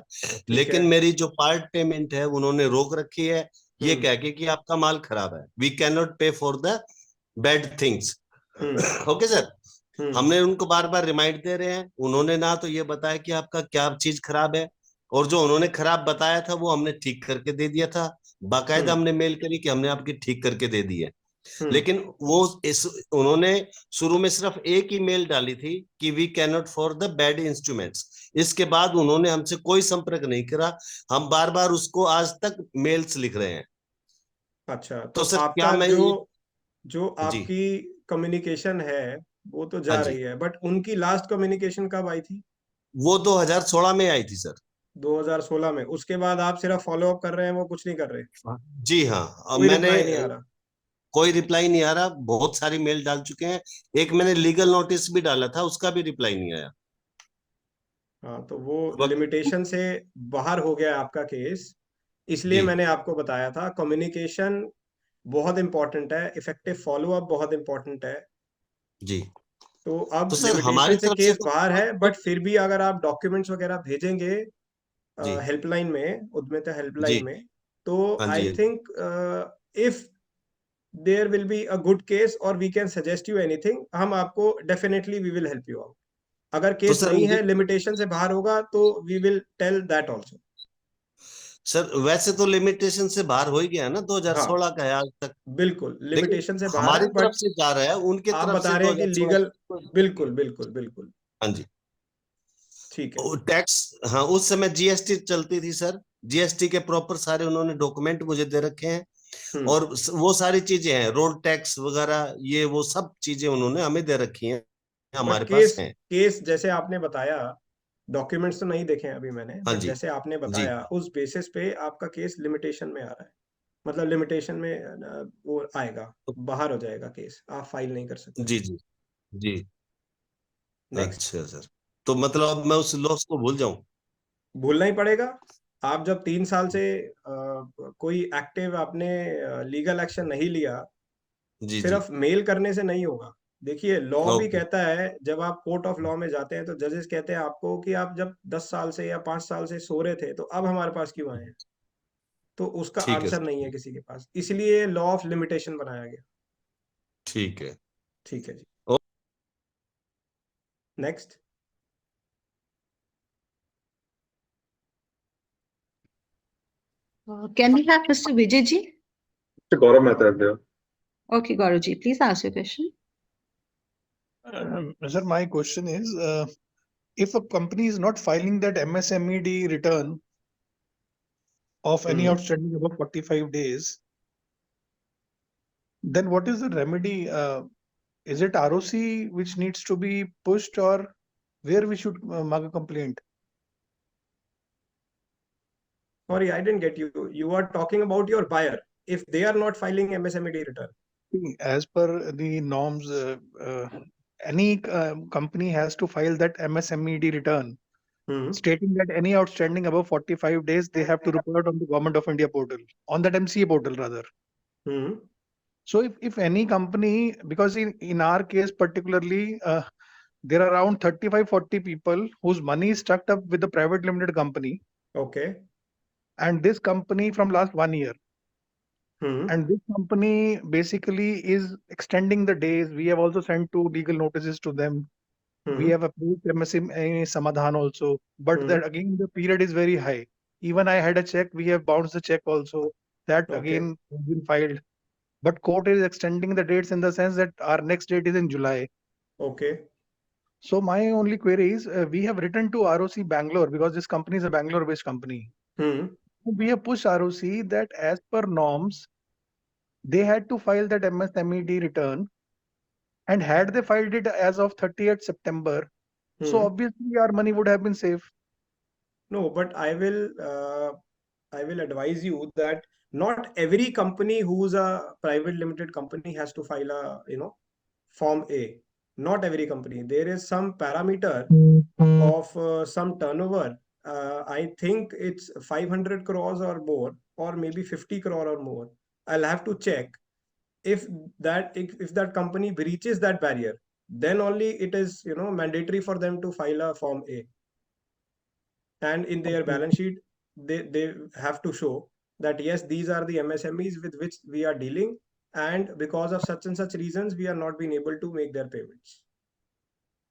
लेकिन मेरी जो पार्ट पेमेंट है उन्होंने रोक रखी है, ये कह के कि आपका माल खराब है, वी कैन नॉट पे for the bad things. Okay sir, हमने उनको बार बार रिमाइंड दे रहे हैं, उन्होंने ना तो ये बताया कि आपका क्या चीज खराब है, और जो उन्होंने खराब बताया था वो हमने ठीक करके दे दिया था। बाकायदा हमने मेल करी कि हमने आपकी ठीक करके दे दी है। लेकिन उन्होंने शुरू में सिर्फ एक ही मेल डाली थी कि we can not for the bad instruments. इसके बाद उन्होंने हमसे कोई संपर्क नहीं करा, हम बार बार उसको आज तक मेल्स लिख रहे हैं। अच्छा, तो सर आपका क्या मैं जो जी आपकी कम्युनिकेशन है वो तो जा हाँ जी, रही है, बट उनकी लास्ट कम्युनिकेशन कब आई थी? वो 2016 में आई थी सर। 2016 में। उसके बाद आप सिर्फ फॉलो अप कर रहे हैं, वो कुछ नहीं कर रहे? जी हाँ, अब कोई मैंने रिप्लाई नहीं आ रहा? कोई रिप्लाई नहीं आ रहा, बहुत सारी मेल डाल चुके हैं, एक मैंने लीगल नोटिस भी डाला था, उसका भी रिप्लाई नहीं आया। हाँ, तो वो अब लिमिटेशन से बाहर हो गया आपका केस, इसलिए जी मैंने आपको बताया था कम्युनिकेशन बहुत इंपॉर्टेंट है, इफेक्टिव फॉलो अप बहुत इंपॉर्टेंट है। जी, तो तो अब सर हमारी लिमिटेशन से तरफ से केस तो बाहर है, बट फिर भी अगर आप डॉक्यूमेंट्स वगैरह भेजेंगे जी हेल्पलाइन में, उद्यमिता हेल्पलाइन जी, में, तो हाँ आई जी, think if there will be a good case और we can suggest you anything, हम आपको definitely we will help you out. अगर तो केस सर नहीं मुझे, है, लिमिटेशन से बाहर होगा, तो we will tell that also. Sir वैसे तो लिमिटेशन से बाहर हो ही गया ना, हाँ, 2016 का है आज तक, बिल्कुल लेकिन लिमिटेशन से बाहर हमारी है, तरफ बट से जा रहा है, उनके आप तरफ से बता रहे हैं कि 2016 लीगल। की। बिल्कुल बिल्कुल बिल्कुल। हाँ जी, ठीक है। टैक्स, हाँ उस समय जीएसटी चलती थी सर, जीएसटी के प्रॉपर सारे उन्होंने डॉक्यूमेंट मुझे दे रखे हैं, हम्म। और वो सारी चीजें हैं, रोड टैक्स वगैरह, ये वो सब चीजें उन्होंने हमें दे रखी हैं, बट हमारे पास केस हैं। केस जैसे आपने बताया, डॉक्यूमेंट्स तो नहीं देखे हैं अभी मैंने, हाँ बट जी, जैसे आपने जी, बताया उस बेसिस पे आपका केस लिमिटेशन में आ रहा है, मतलब लिमिटेशन में वो आएगा, बाहर हो जाएगा केस, आप फाइल नहीं कर सकते। जी, जी, जी, नेक्स्ट। अच्छा सर, तो मतलब अब मैं उस लॉस को भूल जाऊं? भूलना ही पड़ेगा। आप जब 3 साल से कोई एक्टिव आपने लीगल एक्शन नहीं लिया, जी जी, सिर्फ मेल करने से नहीं होगा। देखिए, लॉ भी ओके, कहता है, जब आप कोर्ट ऑफ लॉ में जाते हैं तो जजेस कहते हैं आपको कि आप जब 10 साल से या 5 साल से सो रहे थे, तो अब हमारे पास क्यों आए हैं? तो उसका ठीक है आंसर सर, नहीं है किसी के पास, इसलिए लॉ ऑफ लिमिटेशन बनाया गया। ठीक है। ठीक है जी। ओ, next. Can we have Mr. Vijay ji? Mr. Gaurav Mehta is there. Okay, Gaurav ji, please ask your question. Sir, my question is, if a company is not filing that MSMED return of any outstanding above 45 days, then what is the remedy? Is it ROC which needs to be pushed, or where we should mark a complaint? Sorry, I didn't get you. You are talking about your buyer. If they are not filing MSMED return. As per the norms, any company has to file that MSMED return, Hmm. stating that any outstanding above 45 days, they have to report on the Government of India portal, on that MCA portal rather. Hmm. So if any company, because in our case particularly, there are around 35-40 people whose money is stuck up with the private limited company, Okay. and this company from last 1 year. Hmm. And this company basically is extending the days. We have also sent two legal notices to them. We Hmm. have approved MSME Samadhan also, but that again the period is very high. Even I had a check, we have bounced the check also. That Okay. again has been filed. But court is extending the dates in the sense that our next date is in July. Okay. So my only query is, we have written to ROC Bangalore because this company is a Bangalore-based company. Hmm. We have pushed ROC that as per norms, they had to file that MSMED return, and had they filed it as of 30th September, so Hmm. obviously our money would have been safe. No, but I will advise you that not every company who's a private limited company has to file a, Form A. Not every company. There is some parameter of some turnover. I think it's 500 crores or more, or maybe 50 crore or more. I'll have to check. If if that company breaches that barrier, then only it is, mandatory for them to file a Form A. And in their Okay. balance sheet, they have to show that yes, these are the MSMEs with which we are dealing, and because of such and such reasons we are not being able to make their payments.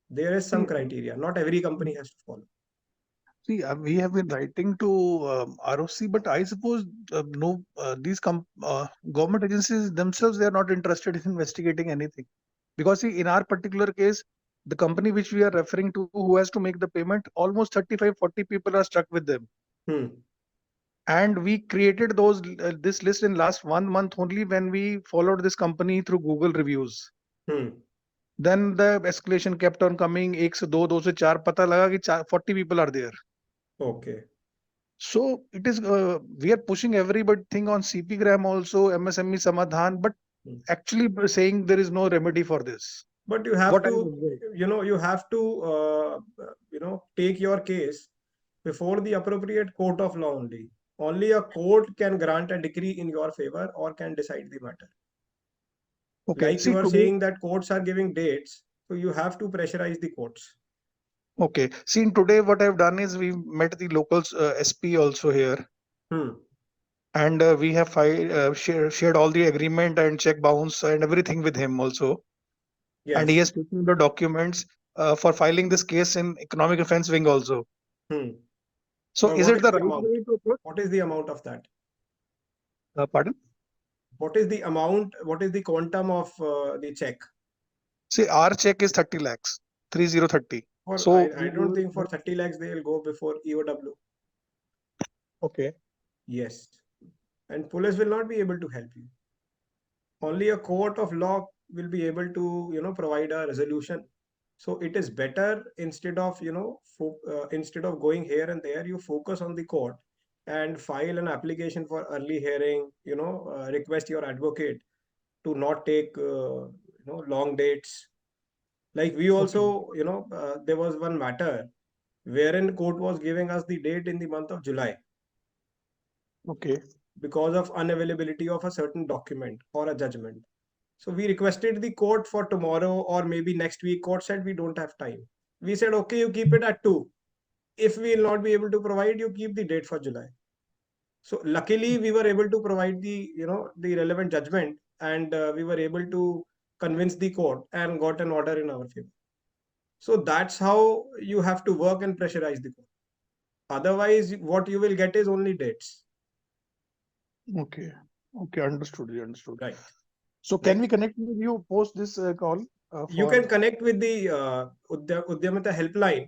There is some See, criteria, not every company has to follow. see, we have been writing to ROC, but I suppose these government agencies themselves, they are not interested in investigating anything. Because see, in our particular case, the company which we are referring to, who has to make the payment, almost 35-40 people are stuck with them. Hmm. And we created this list in last 1 month only when we followed this company through Google reviews. Hmm. Then the escalation kept on coming. 1 से 2, 2 से 4, पता लगा कि 40 people are there. Okay. So it is we are pushing everything on CP gram also, MSME Samadhan, but actually saying there is no remedy for this. But you have What to, you have to, take your case before the appropriate court of law only. Only a court can grant a decree in your favor or can decide the matter. Okay. Like See, you are today, saying that courts are giving dates, so you have to pressurize the courts. okay. See, today what I've done is we met the local SP also here, and we have shared all the agreement and check bounce and everything with him also. Yes. And he has taken the documents for filing this case in economic offense wing also. So is What it is the the right amount? way to approach? What is the amount of that? Pardon? What is the amount? What is the quantum of the check? See, our check is 30 lakhs, 3030. So I don't think for 30 lakhs they will go before EOW. Okay. Yes. And police will not be able to help you. Only a court of law will be able to, provide a resolution. So it is better instead of, instead of going here and there, you focus on the court and file an application for early hearing, request your advocate to not take, long dates. Like we also, there was one matter wherein court was giving us the date in the month of July Okay. because of unavailability of a certain document or a judgment. So we requested the court for tomorrow or maybe next week. Court said we don't have time. We said, okay, you keep it at 2. If we will not be able to provide, you keep the date for July. So luckily we were able to provide the relevant judgment, and we were able to convince the court and got an order in our favor. So that's how you have to work and pressurize the court. Otherwise, what you will get is only dates. Okay. Okay. Understood. Right. So can we connect with you post this call? You can connect with the UDYAMITA helpline.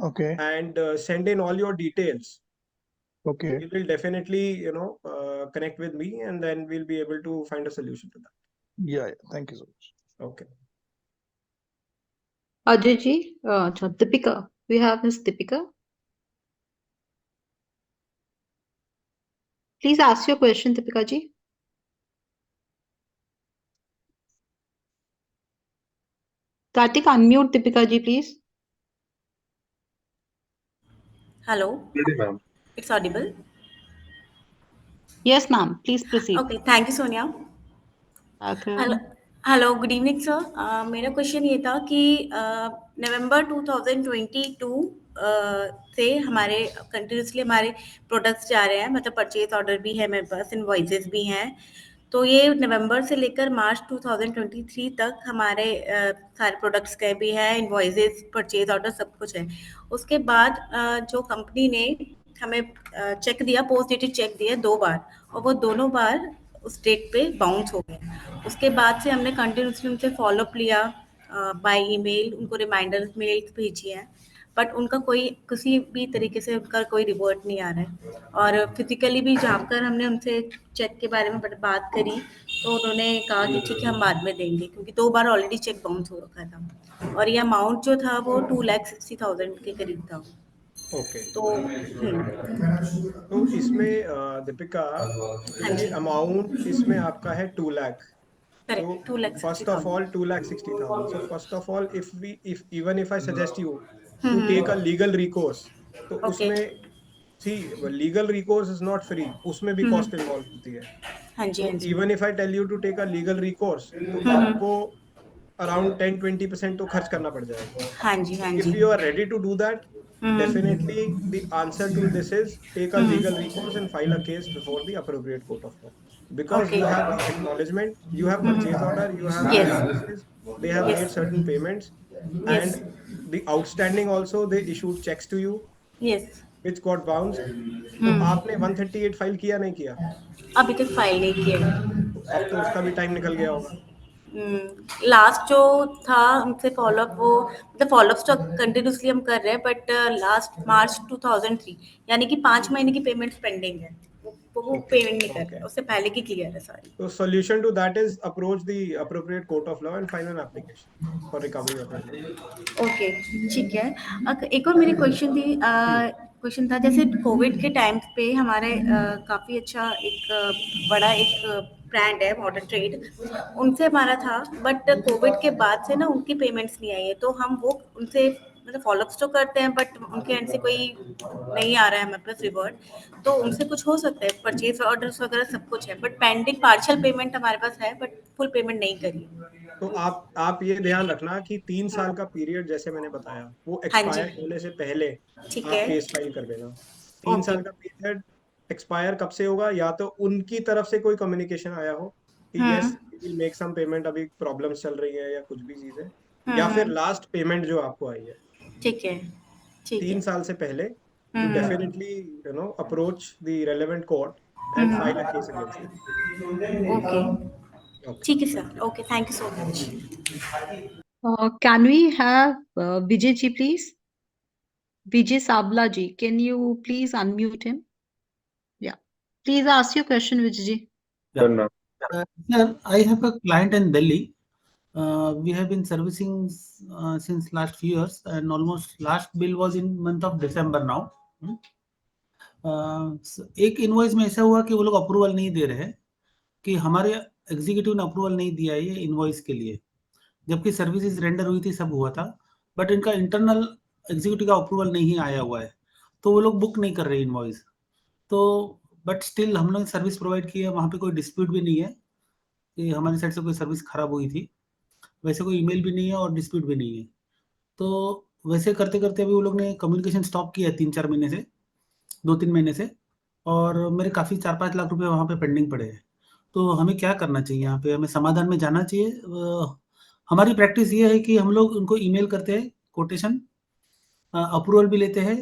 Okay. And send in all your details. Okay. We will definitely, connect with me, and then we'll be able to find a solution to that. Yeah. Thank you so much. Okay. Ajay ji, Deepika, we have Miss Deepika. Please ask your question, Deepika ji. Kartik, unmute Deepika ji, please. Hello. Ma'am. It's audible. Yes, ma'am. Please proceed. Okay, thank you, Sonia. Okay. Hello good evening sir मेरा question ये था कि नवंबर 2022 से हमारे continuously हमारे products जा रहे हैं मतलब परचेज ऑर्डर भी है मेरे पास इनवॉइसेस भी हैं तो ये नवंबर से लेकर मार्च 2023 तक हमारे सारे प्रोडक्ट्स गए भी हैं इनवॉइसेस परचेज ऑर्डर सब कुछ है उसके बाद जो कंपनी ने हमें चेक दिया पोस्ट डेटेड चेक दिया 2 बार और वो दोनों बार उस डेट पे बाउंस हो गए उसके बाद से हमने कंटिन्यूसली उनसे फॉलोअप लिया बाय ईमेल उनको रिमाइंडर मेल्स भेजी हैं बट उनका कोई किसी भी तरीके से उनका कोई रिवर्ट नहीं आ रहा है और फिजिकली भी जाकर हमने उनसे चेक के बारे में बात करी तो उन्होंने कहा कि ठीक है हम बाद में देंगे क्योंकि 2 बार ऑलरेडी चेक बाउंस हो रखा था और ये अमाउंट जो था वो 2,60,000 के करीब था ओके तो इसमें दीपिका देखिए अमाउंट इसमें आपका है 2 lakh correct 2,60,000 first of all 2,60,000 so first of all if even if I suggest you to take a legal recourse तो उसमें legal recourse is not free उसमें भी कॉस्ट इन्वॉल्व होती है हाँ जी हाँ जी even if I tell you to take a legal recourse तो आपको अराउंड 10-20% तो खर्च करना पड़ जाएगा हाँ जी हाँ if जी you are ready to do that definitely the answer to this is take a legal recourse and file a case before the appropriate court of law because Okay. you have the acknowledgement you have purchase order you have the Yes. invoices they have Yes. made certain payments Yes. and the outstanding also they issued checks to you yes which got bounced तो आपने 138 file किया नहीं किया अभी तक file नहीं किया है तो अब तो उसका भी टाइम निकल गया होगा लास्ट जो था उनसे फॉलोअप वो मतलब फॉलोअप तो कंटिन्यूसली हम कर रहे हैं बट लास्ट मार्च 2003 यानी कि 5 महीने की पेमेंट्स पेंडिंग है वो पेमेंट नहीं कर Okay. रहा, उससे पहले की क्लियर है सारी। So solution to that is approach the appropriate court of law and file an application for recovery of your money. Okay, ठीक है। एक और मेरी क्वेश्चन था, जैसे कोविड के टाइम पे हमारे काफ़ी अच्छा एक बड़ा एक ब्रांड है मॉडर्न ट्रेड, उनसे हमारा था, बट कोविड के बाद से ना उनकी पेमेंट्स नहीं आई है, तो हम वो उनसे मतलब फॉलोअप्स तो करते हैं, बट उनके एंड से कोई नहीं आ रहा है हमारे पास रिवॉर्ड, तो उनसे कुछ हो सकता है? परचेज ऑर्डर्स वगैरह सब कुछ है, बट पेंडिंग पार्शियल पेमेंट हमारे पास है, बट फुल पेमेंट नहीं करी है। तो आप ये ध्यान रखना कि 3 साल का पीरियड जैसे मैंने बताया वो हाँ जी, एक्सपायर होने से पहले ठीक आप है। केस फाइल कर देना। 3 साल ओके। का पीरियड एक्सपायर कब से होगा? या तो उनकी तरफ से कोई कम्युनिकेशन आया हो कि hmm yes we will make some payment, अभी प्रॉब्लम्स चल रही है या कुछ भी चीज है, या फिर हम्म, लास्ट पेमेंट जो आपको आई है ठीक है, ठीक है। 3 साल से पहले, you hmm definitely approach the relevant court and hmm, file a case against them. Okay, okay, ठीक है thank sir, you. Okay, thank you so much. Can we have Vijay ji, please? Vijay Sabla ji, can you please unmute him? Yeah. Please ask your question, Vijay ji. Sir, I have a client in Delhi. We have been servicing since last few years, and almost last bill was in month of December now. एक invoice में ऐसा हुआ कि वो लोग approval नहीं दे रहे हैं, कि हमारे एग्जीक्यूटिव ने अप्रूवल नहीं दिया है ये इनवॉइस के लिए, जबकि सर्विसेज रेंडर हुई थी, सब हुआ था, बट इनका इंटरनल एग्जीक्यूटिव का अप्रूवल नहीं आया हुआ है, तो वो लोग बुक नहीं कर रहे इनवॉइस। तो बट स्टिल हम लोग सर्विस प्रोवाइड की है, वहाँ पे कोई डिस्प्यूट भी नहीं है कि हमारी साइड से कोई सर्विस खराब हुई थी, वैसे कोई ईमेल भी नहीं है और डिस्प्यूट भी नहीं है। तो वैसे करते करते अभी वो लोग ने कम्युनिकेशन स्टॉप किया है 3-4 महीने से, 2-3 महीने से, और मेरे काफ़ी 4-5 लाख रुपए वहाँ पे पेंडिंग पड़े हैं। तो हमें क्या करना चाहिए यहाँ पे? हमें समाधान में जाना चाहिए? हमारी प्रैक्टिस ये है कि हम लोग उनको ईमेल करते हैं कोटेशन, अप्रूवल भी लेते हैं,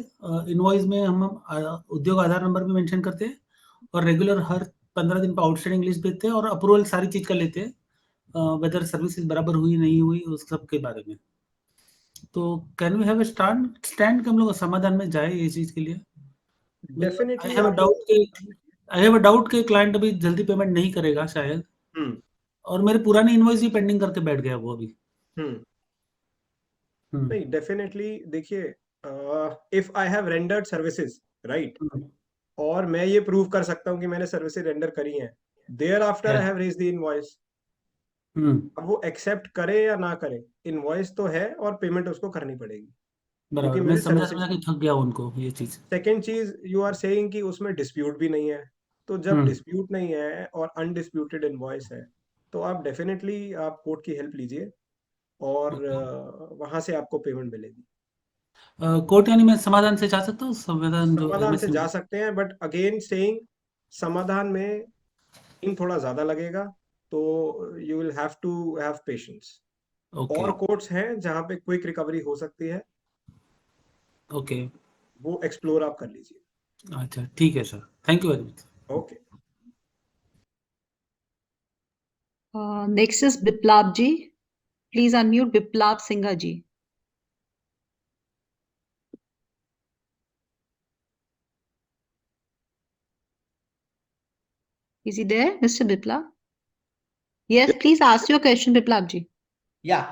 इनवॉइस में हम उद्योग आधार नंबर भी मेंशन करते हैं, और रेगुलर हर 15 दिन पर आउटस्टैंडिंग लिस्ट भेजते हैं, और अप्रूवल सारी चीज़ का लेते हैं, वेदर सर्विसेज बराबर हुई नहीं हुई उस सब के बारे में। तो can we have a stand कि हम लोग समाधान में जाए ये चीज़ के लिए? डेफिनेटली आई आपको हैव अ डाउट कि क्लाइंट अभी जल्दी पेमेंट नहीं करेगा शायद, हम्म और मेरे पुरानी इनवॉइस भी पेंडिंग करके बैठ गया वो अभी। हम्म हम्म, नहीं, डेफिनेटली देखिए, if I have rendered services, right, hmm, और मैं ये प्रूव कर सकता हूँ कि मैंने सर्विसेज रेंडर करी हैं, देयर आफ्टर है, I have raise the invoice. Hmm, अब वो एक्सेप्ट करे या ना करे, इनवॉइस तो है और पेमेंट उसको करनी पड़ेगी क्योंकि बराबर, मैं मैंने समझा सर्विसेज। समझा कि थक गया उनको ये चीज़। सेकेंड चीज, यू आर सेइंग कि उसमें डिस्प्यूट भी नहीं है, तो जब हम्म, डिस्प्यूट नहीं है और अनडिस्प्यूटेड इनवॉइस है, तो आप डेफिनेटली आप कोर्ट की हेल्प लीजिए और ओके। वहां से आपको पेमेंट मिलेगी। कोर्ट यानी मैं समाधान से जा सकता हूँ, समाधान जो समाधान से जा एमएसएमई? सकते हैं, बट अगेन सेइंग, समाधान में टाइम थोड़ा ज्यादा लगेगा, तो you will have to have patience. Okay, और कोर्ट्स हैं जहाँ पे क्विक रिकवरी हो सकती है, ओके, वो एक्सप्लोर आप कर लीजिए। अच्छा ठीक है sir, thank you very much. Okay. Next is Biplab ji. Please unmute Biplab Singha ji. Is he there, Mr. Biplab? Yes, please ask your question, Biplab ji. Yeah.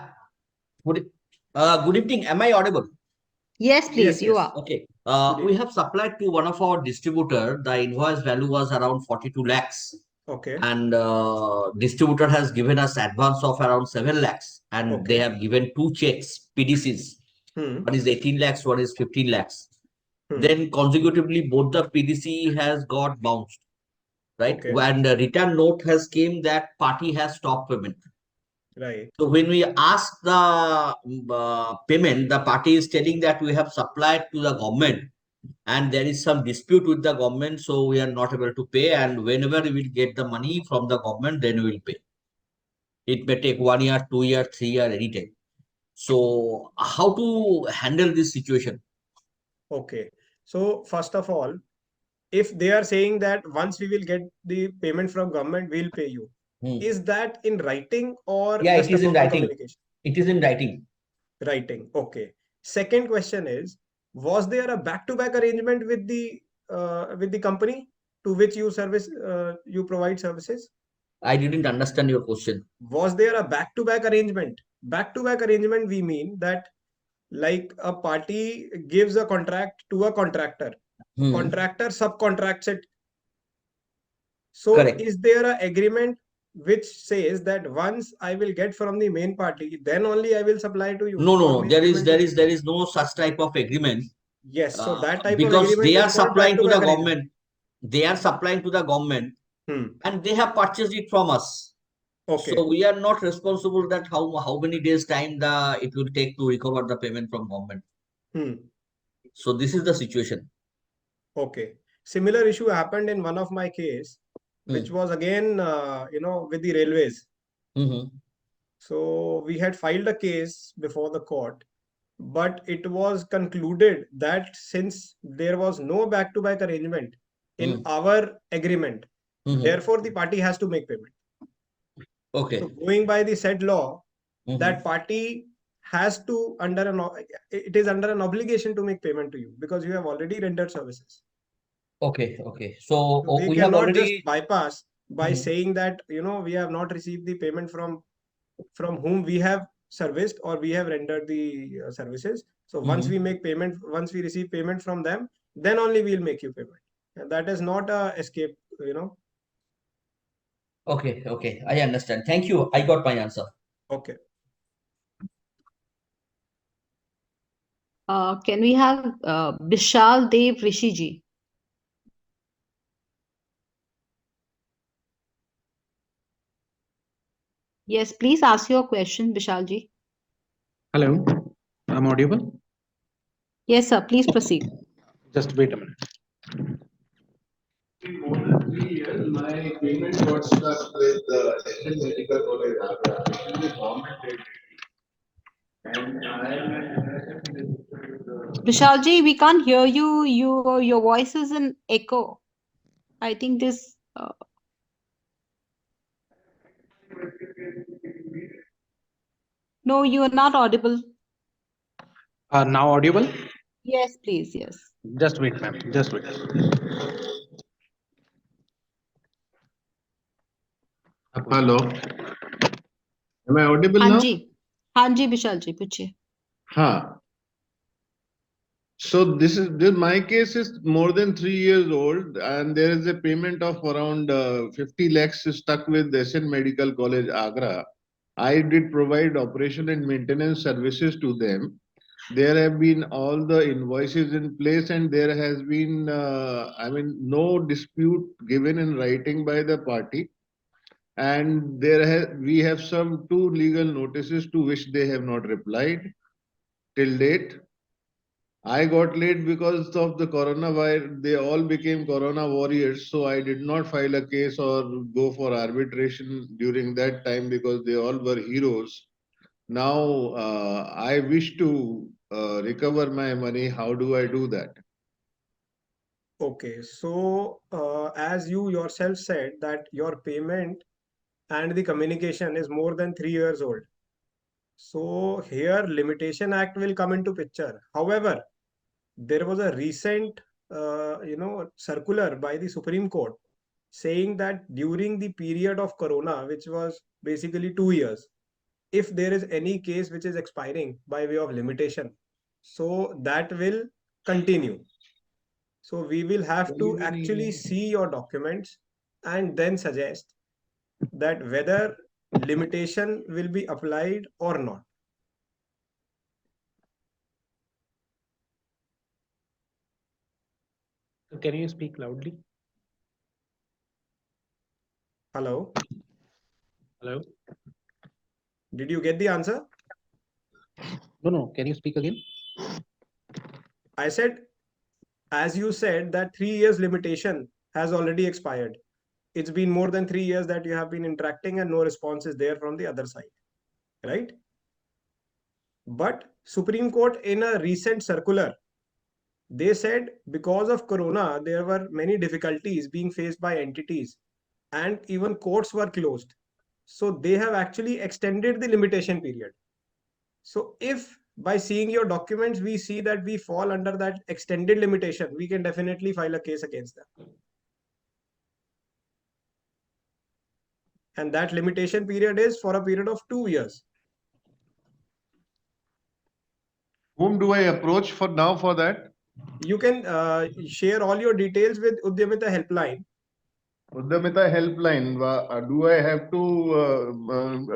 Good evening. Am I audible? Yes, please, Yes, you yes. are. Okay. Good We evening. have supplied to one of our distributor. The invoice value was around 42 lakhs. Okay. And distributor has given us advance of around 7 lakhs. And they Okay. have given 2 checks, PDCs. Hmm. One is 18 lakhs, one is 15 lakhs. Hmm. Then consecutively, both the PDC has got bounced. Right. Okay. And the return note has came that party has stopped payment. Right. So when we ask the payment, the party is telling that we have supplied to the government and there is some dispute with the government, so we are not able to pay. And whenever we will get the money from the government, then we will pay. It may take 1 year, 2 year, 3 year, any time. So how to handle this situation? Okay. So first of all, if they are saying that once we will get the payment from government, we'll pay you, is that in writing or Yeah, just it a is in verbal writing. communication? It is in writing. Writing. Okay. Second question is, was there a back-to-back arrangement with the company? to which you provide services? I didn't understand your question. Was there a back-to-back arrangement? Back-to-back arrangement, we mean that like a party gives a contract to a contractor. Contractor subcontracts it. So Correct. is there an agreement which says that once I will get from the main party, then only I will supply to you? No. There is no such type of agreement. Yes. So that type of Because agreement they are is called supplying to the back-to-back government. They are supplying to the government, arrangement. and they have purchased it from us. Okay. So we are not responsible that how many days time it will take to recover the payment from government. So this is the situation. Okay. Similar issue happened in one of my case, which was again, with the railways. So we had filed a case before the court, but it was concluded that since there was no back-to-back arrangement in our agreement, therefore the party has to make payment. Okay. So going by the said law, that party has to it is under an obligation to make payment to you because you have already rendered services. Okay. So They we have cannot already just bypass by saying that we have not received the payment from whom we have serviced or we have rendered the services. So once we receive payment from them, then only we'll make you payment. And that is not a escape. Okay. I understand. Thank you. I got my answer. Okay. Can we have Vishal Dev Rishi ji? Yes, please ask your question, Vishal ji. Hello, I'm audible? Yes, sir. Please proceed. Just wait a minute. In more than 3 years, my payment got stuck with the Medical College Agra, which is the government agency. And I am an Vishal ji, we can't hear you. Your voice is an echo. I think this. No, you are not audible. Now audible? Yes, please. Yes. Just wait, ma'am. Just wait. Hello. Am I audible now? हाँ जी, Vishal ji, पूछिए. हाँ. So my case is more than 3 years old, and there is a payment of around 50 lakhs stuck with SN Medical College Agra. I did provide operation and maintenance services to them. There have been all the invoices in place, and there has been no dispute given in writing by the party. And we have some 2 legal notices to which they have not replied till date. I got late because of the coronavirus. They all became corona warriors, so I did not file a case or go for arbitration during that time because they all were heroes. Now I wish to recover my money. How do I do that? Okay. So as you yourself said that your payment and the communication is more than 3 years old. So here Limitation Act will come into picture. However, there was a recent circular by the Supreme Court saying that during the period of Corona, which was basically 2 years, if there is any case which is expiring by way of limitation, so that will continue. So we will have to actually see your documents and then suggest that whether limitation will be applied or not. Can you speak loudly? Hello? Hello? Did you get the answer? No. Can you speak again? I said, as you said, that 3 years limitation has already expired. It's been more than 3 years that you have been interacting and no response is there from the other side, right? But Supreme Court in a recent circular, they said because of Corona, there were many difficulties being faced by entities and even courts were closed. So they have actually extended the limitation period. So if by seeing your documents, we see that we fall under that extended limitation, we can definitely file a case against them. and that limitation period is for a period of 2 years. Whom do I approach for now for that? You can share all your details with UDYAMITA Helpline. UDYAMITA Helpline. Do I have to?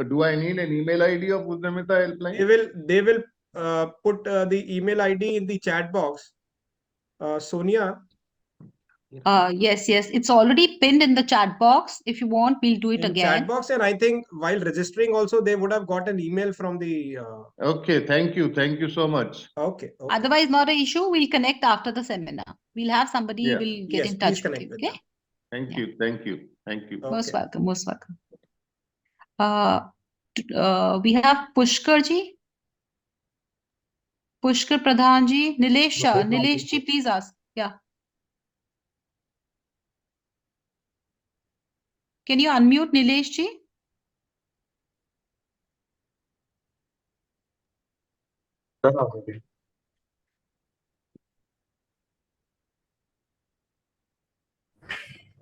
Do I need an email ID of UDYAMITA Helpline? They will put the email ID in the chat box. Sonia. Yes, it's already pinned in the chat box. If you want, we'll do it in again. Chat box, and I think while registering also they would have got an email from the. Okay, thank you so much. Okay. Otherwise, not an issue. We'll connect after the seminar. We'll have somebody will get in touch with you. Okay. Thank you. Most welcome. We have Pushkar ji, Pushkar Pradhan ji, Nilesh ji, please ask. Yeah. Can you unmute Nilesh ji?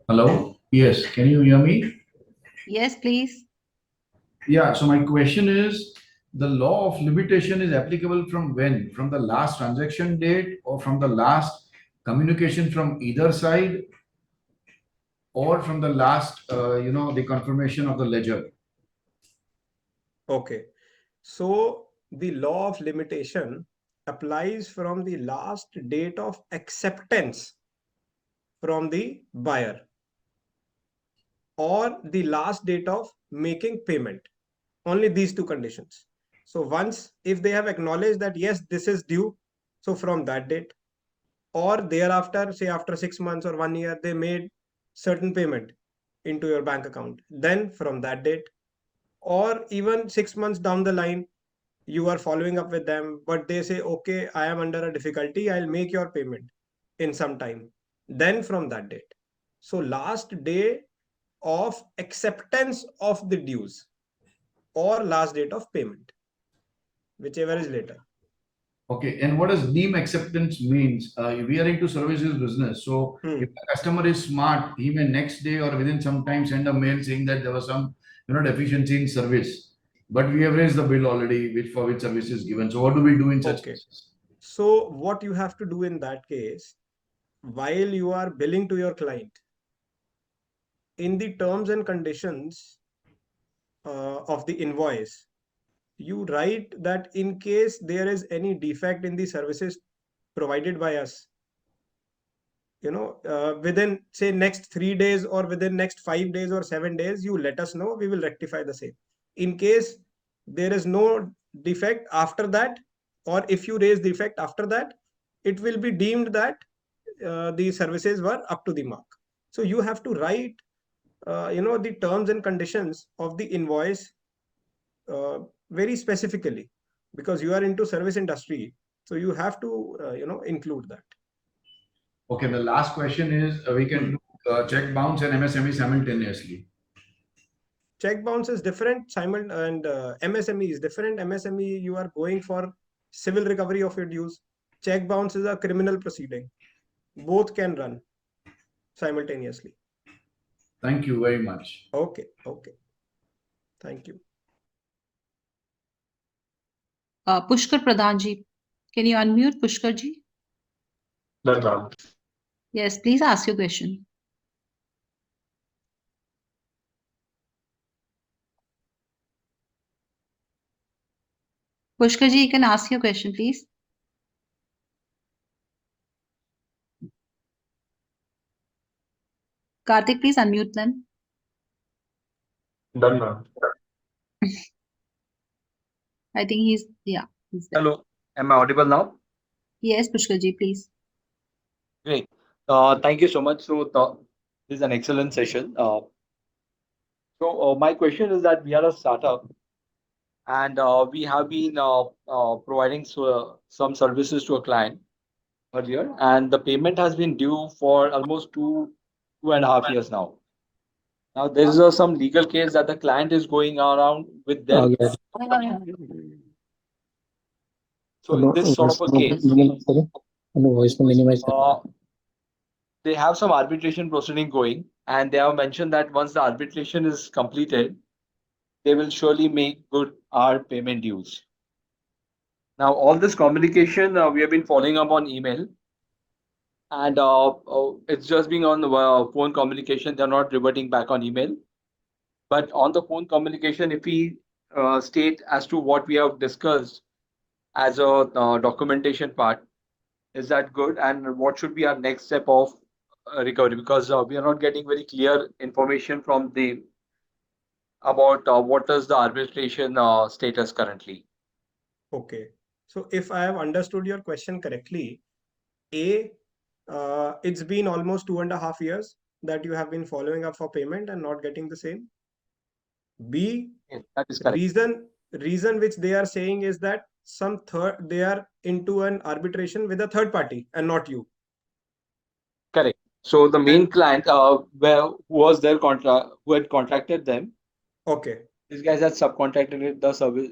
Hello. Yes. Can you hear me? Yes, please. Yeah. So my question is, the law of limitation is applicable from when? From the last transaction date or from the last communication from either side or from the last, the confirmation of the ledger? Okay. So the law of limitation applies from the last date of acceptance from the buyer or the last date of making payment. Only these two conditions. So once, if they have acknowledged that yes, this is due, so from that date, or thereafter, say after 6 months or 1 year, they made certain payment into your bank account, then from that date, or even 6 months down the line, you are following up with them, but they say, okay, I am under a difficulty, I'll make your payment in some time, then from that date. So last day of acceptance of the dues or last date of payment, whichever is later. Okay. And what does deem acceptance means? We are into services business. So if the customer is smart, he may next day or within some time send a mail saying that there was some, deficiency in service. But we have raised the bill already, for which service is given. So what do we do in such cases? So what you have to do in that case, while you are billing to your client, in the terms and conditions of the invoice, you write that in case there is any defect in the services provided by us, within say next 3 days or within next 5 days or 7 days, you let us know, we will rectify the same. In case there is no defect after that, or if you raise defect after that, it will be deemed that the services were up to the mark. So you have to write the terms and conditions of the invoice very specifically, because you are into service industry, so you have to include that. Okay, the last question is, we can do check bounce and MSME simultaneously. Check bounce is different, and MSME is different. MSME, you are going for civil recovery of your dues. Check bounce is a criminal proceeding. Both can run simultaneously. Thank you very much. Okay. Thank you. Pushkar Pradhan ji, can you unmute Pushkar ji? Yes, please ask your question. Pushkar ji, you can ask your question, please. Karthik, please unmute them. Done, ma'am. I think he's there. Hello, am I audible now? Yes, Pushkar ji, please. Great. Thank you so much. So this is an excellent session. So my question is that we are a startup, and we have been providing some services to a client earlier, and the payment has been due for almost 2.5 years now. Now there is some legal case that the client is going around with them. So in this sort of a case, they have some arbitration proceeding going, and they have mentioned that once the arbitration is completed, they will surely make good our payment dues. Now, all this communication we have been following up on email, and it's just being on the phone communication. They're not reverting back on email. But on the phone communication, if we state as to what we have discussed as a documentation part, is that good? And what should be our next step of recovery? Because we are not getting very clear information from the about what is the arbitration status currently. Okay. So if I have understood your question correctly, it's been almost 2.5 years that you have been following up for payment and not getting the same. B, Yes, that is correct. reason which they are saying is that they are into an arbitration with a third party and not you. Correct. So the main client, who was their who had contracted them. Okay. These guys had subcontracted the service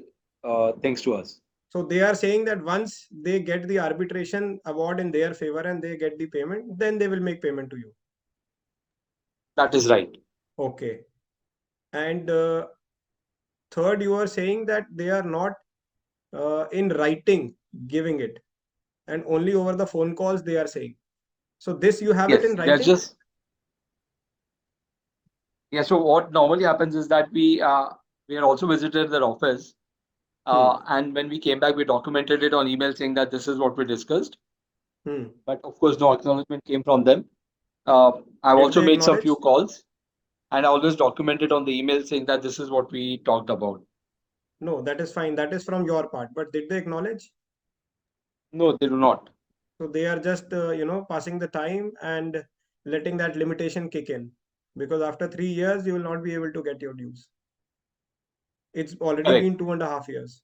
things to us. So they are saying that once they get the arbitration award in their favor and they get the payment, then they will make payment to you. That is right. Okay. And third, you are saying that they are not in writing giving it, and only over the phone calls they are saying. So this you have it in writing? Yeah. So what normally happens is that we had also visited their office, and when we came back, we documented it on email saying that this is what we discussed. But of course, no acknowledgement came from them. I've also made some few calls, and I always documented on the email saying that this is what we talked about. No, that is fine. That is from your part. But did they acknowledge? No, they do not. So they are just, passing the time and letting that limitation kick in. Because after 3 years, you will not be able to get your dues. It's already been 2.5 years.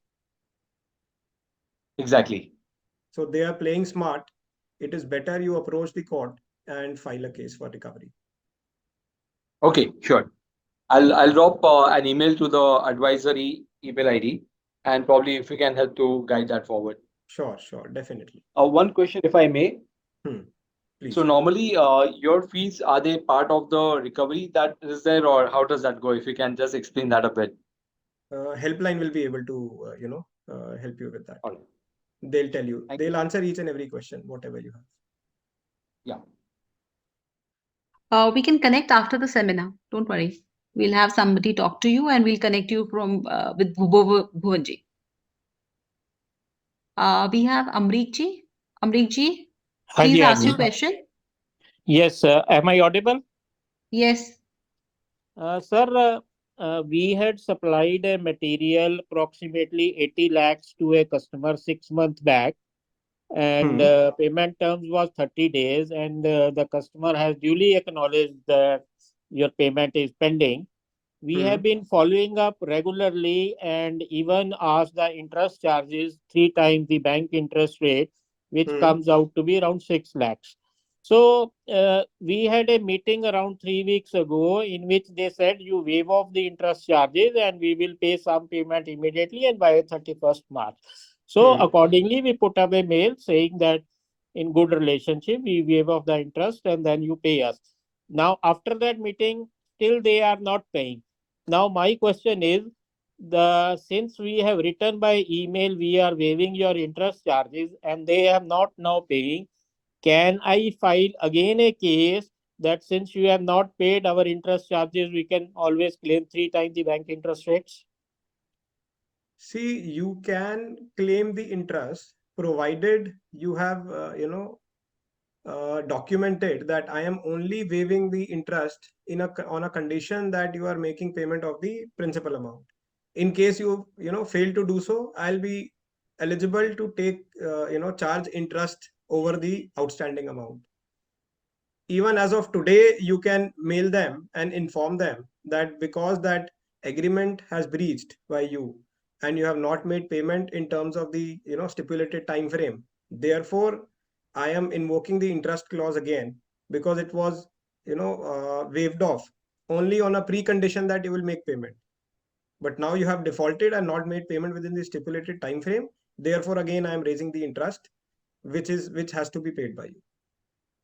Exactly. So they are playing smart. It is better you approach the court and file a case for recovery. Okay, sure. I'll drop an email to the advisory email ID, and probably if you can help to guide that forward. Sure, definitely. One question, if I may. Please. So normally, your fees, are they part of the recovery that is there, or how does that go? If you can just explain that a bit. Helpline will be able to, help you with that. All right. They'll tell you. They'll answer each and every question, whatever you have. Yeah. We can connect after the seminar. Don't worry. We'll have somebody talk to you, and we'll connect you from with Bhuvanji. We have Amrikji. Amrikji, please ask your question. Yes, am I audible? Yes. Sir, we had supplied a material approximately 80 lakhs to a customer 6 months back, and payment terms was 30 days, and the customer has duly acknowledged that your payment is pending. We have been following up regularly and even asked the interest charges 3 times the bank interest rate, which comes out to be around 6 lakhs. So we had a meeting around 3 weeks ago in which they said you waive off the interest charges and we will pay some payment immediately and by 31st March. So accordingly, we put up a mail saying that in good relationship, we waive off the interest and then you pay us. Now, after that meeting, still they are not paying. Now, my question is, since we have written by email, we are waiving your interest charges and they are not now paying, can I file again a case that since you have not paid our interest charges, we can always claim 3 times the bank interest rates? See, you can claim the interest provided you have, documented that I am only waiving the interest on a condition that you are making payment of the principal amount. In case you fail to do so, I'll be eligible to take charge interest over the outstanding amount. Even as of today, you can mail them and inform them that because that agreement has breached by you and you have not made payment in terms of the stipulated time frame, therefore I am invoking the interest clause again because it was waived off only on a precondition that you will make payment. But now you have defaulted and not made payment within the stipulated time frame. Therefore, again, I am raising the interest, which has to be paid by you.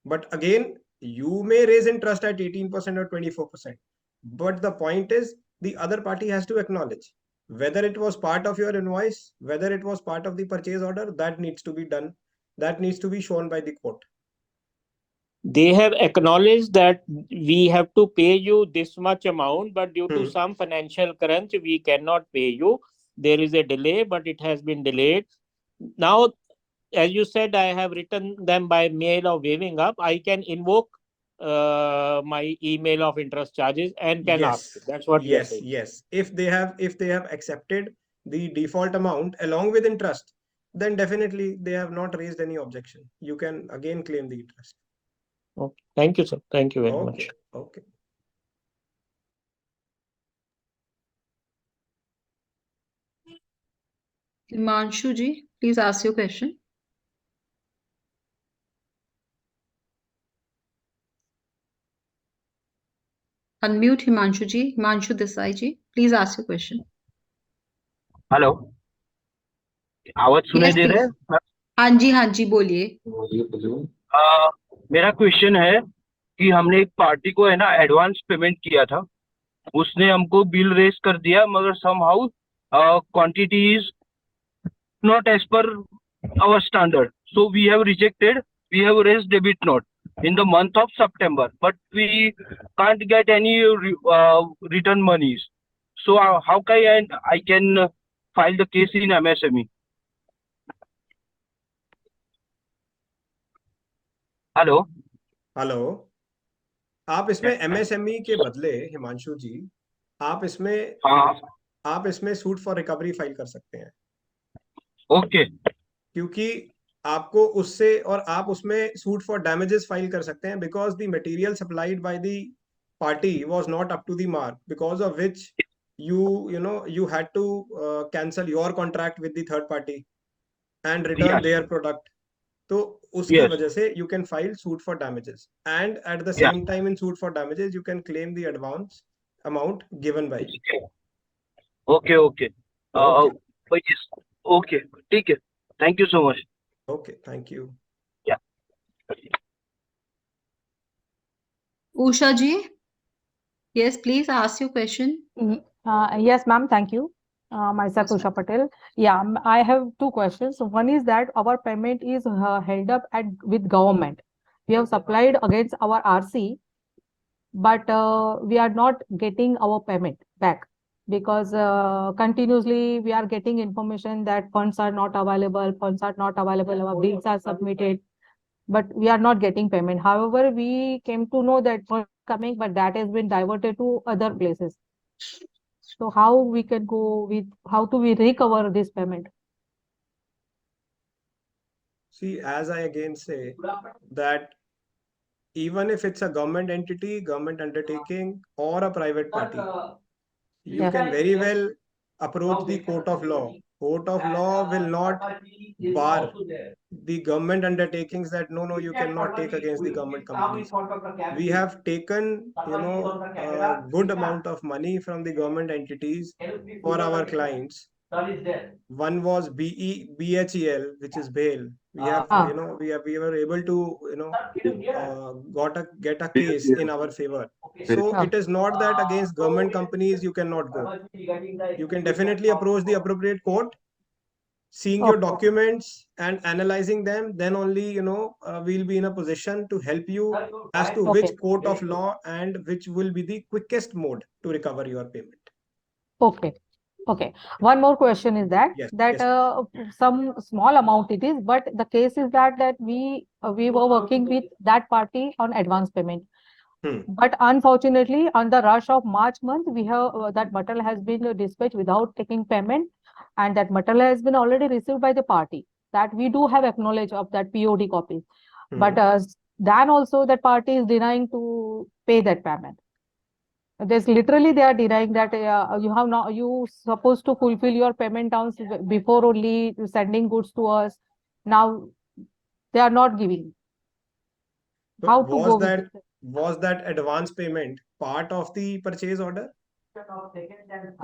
But again, You may raise interest at 18% or 24%, but the point is the other party has to acknowledge whether it was part of your invoice, whether it was part of the purchase order. That needs to be done. That needs to be shown by the court. They have acknowledged that we have to pay you this much amount, but due to some financial crunch, we cannot pay you. There is a delay, but it has been delayed. Now, as you said, I have written them by mail of waiving up. I can invoke my email of interest charges and can ask. That's what you are saying. Yes. If they have accepted the default amount along with interest, then definitely they have not raised any objection. You can again claim the interest. Okay. Thank you, sir. Thank you very much. Okay. Himanshu ji, please ask your question. Unmute Himanshu ji. Himanshu Desai ji, please ask your question. Hello, आवाज सुनाई दे रहा है? हाँ जी बोलिए। मेरा question है कि हमने एक पार्टी को है ना एडवांस पेमेंट किया था, उसने हमको बिल रेज कर दिया, मगर somehow quantity is not as per our standard, so we have rejected. We have raised debit note in the month of September, but we can't get any return monies. So how can I can file the case in MSME? Hello आप इसमें MSME के बदले हिमांशु जी आप इसमें suit for recovery file कर सकते हैं। Okay. क्योंकि आपको उससे और आप उसमें सूट फॉर डैमेजेस फाइल कर सकते हैं because the material supplied by the party was not up to the mark, because of which you had to cancel your contract with the third party and return their product. तो उसकी वजह से you can file suit for damages, and at the same time in suit for damages you can claim the advance amount given by you. Okay. Okay, ठीक है, thank you so much. Okay, thank you. Usha ji, yes, please ask your question. Yes, ma'am, thank you. Myself Usha Patel. Yeah, I have two questions. One is that our payment is held up with government. We have supplied against our RC, but we are not getting our payment back because continuously we are getting information that funds are not available, our bills are submitted, but we are not getting payment. However, we came to know that funds are coming, but that has been diverted to other places. So how we can go with, how do we recover this payment? See, as I again say that even if it's a government entity, government undertaking, or a private party, you can very well approach the court of law. Court of law will not bar the government undertakings that no, you cannot take against the government companies. We have taken, a good amount of money from the government entities for our clients. One was BHEL, which is bail. We have, we were able to, get a case in our favor. So it is not that against government companies you cannot go. You can definitely approach the appropriate court, seeing your documents and analyzing them. Then only, we'll be in a position to help you as to which court of law and which will be the quickest mode to recover your payment. Okay. One more question is that some small amount it is, but the case is that we were working with that party on advance payment. But unfortunately, on the rush of March month, we have that material has been dispatched without taking payment, and that material has been already received by the party. That we do have acknowledge of that POD copy, but then also that party is denying to pay that payment. There's literally they are denying that you supposed to fulfill your payment terms before only sending goods to us. Now they are not giving. So how to go with it? Was that advance payment part of the purchase order?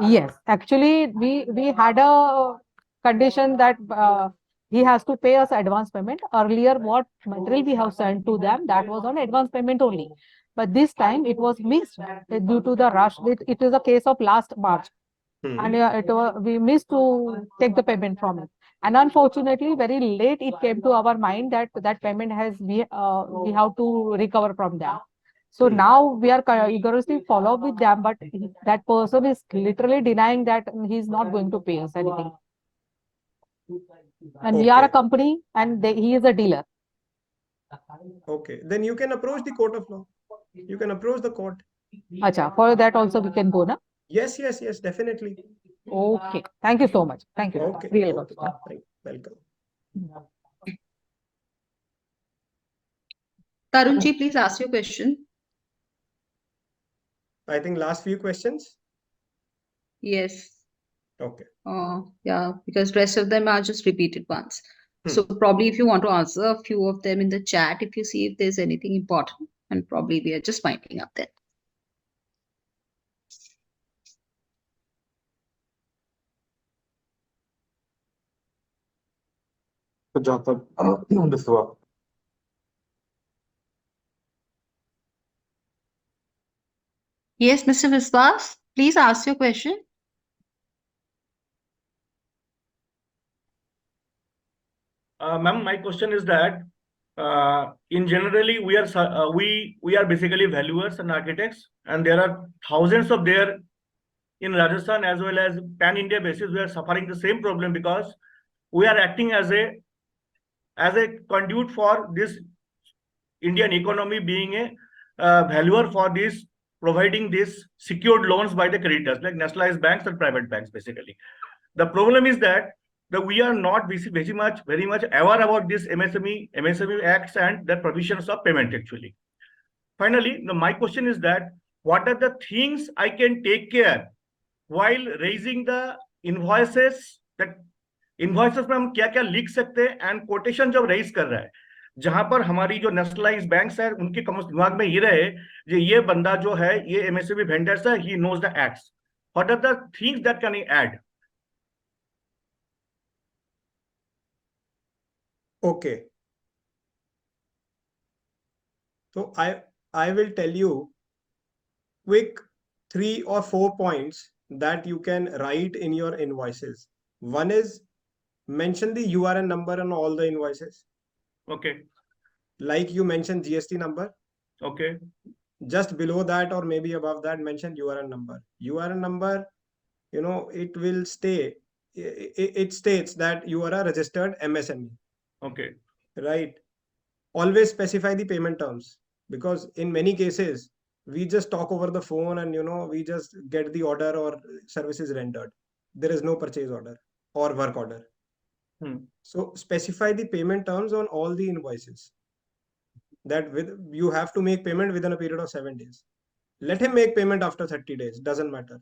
Yes, actually we had a condition that he has to pay us advance payment. Earlier, what material we have sent to them, that was on advance payment only. But this time it was missed due to the rush. It is a case of last March. And we missed to take the payment from it. And unfortunately, very late it came to our mind that that payment we have to recover from them. So now we are vigorously follow up with them, but that person is literally denying that he's not going to pay us anything. And we are a company, and he is a dealer. Okay, then you can approach the court of law. You can approach the court. Acha, for that also we can go, na? Yes, definitely. Okay, thank you so much. Thank you. Okay. Really Okay. good. Welcome. Tarunji, please ask your question. I think last few questions. Yes. Okay. Yeah, because rest of them are just repeated ones. So probably if you want to answer a few of them in the chat, if you see if there's anything important, and probably we are just winding up then. Good job, Biswa. Yes, Mr. Viswas, please ask your question. Ma'am, my question is that in generally we are basically valuers and architects, and there are thousands of there in Rajasthan as well as pan India basis. We are suffering the same problem because we are acting as a conduit for this Indian economy, being a valuer for this, providing these secured loans by the creditors like nationalized banks and private banks. Basically, the problem is that we are not very much aware about this MSME acts and the provisions of payment actually. Finally, my question is that what are the things I can take care while raising the invoices? That invoices में हम क्या क्या लिख सकते हैं, and quotation जब raise कर रहा है, जहां पर हमारी जो nationalized banks है उनके दिमाग में ये रहे ये बंदा जो है ये MSME vendors है, he knows the acts. What are the things that can I add? Okay. So I will tell you quick 3 or 4 points that you can write in your invoices. One is mention the URN number on all the invoices. Okay. Like you mentioned GST number. Okay. Just below that or maybe above that, mention URN number. URN number, it will stay. It states that you are a registered MSME. Okay. Right. Always specify the payment terms, because in many cases we just talk over the phone and we just get the order or services rendered. There is no purchase order or work order. So specify the payment terms on all the invoices, that you have to make payment within a period of 7 days. Let him make payment after 30 days, doesn't matter.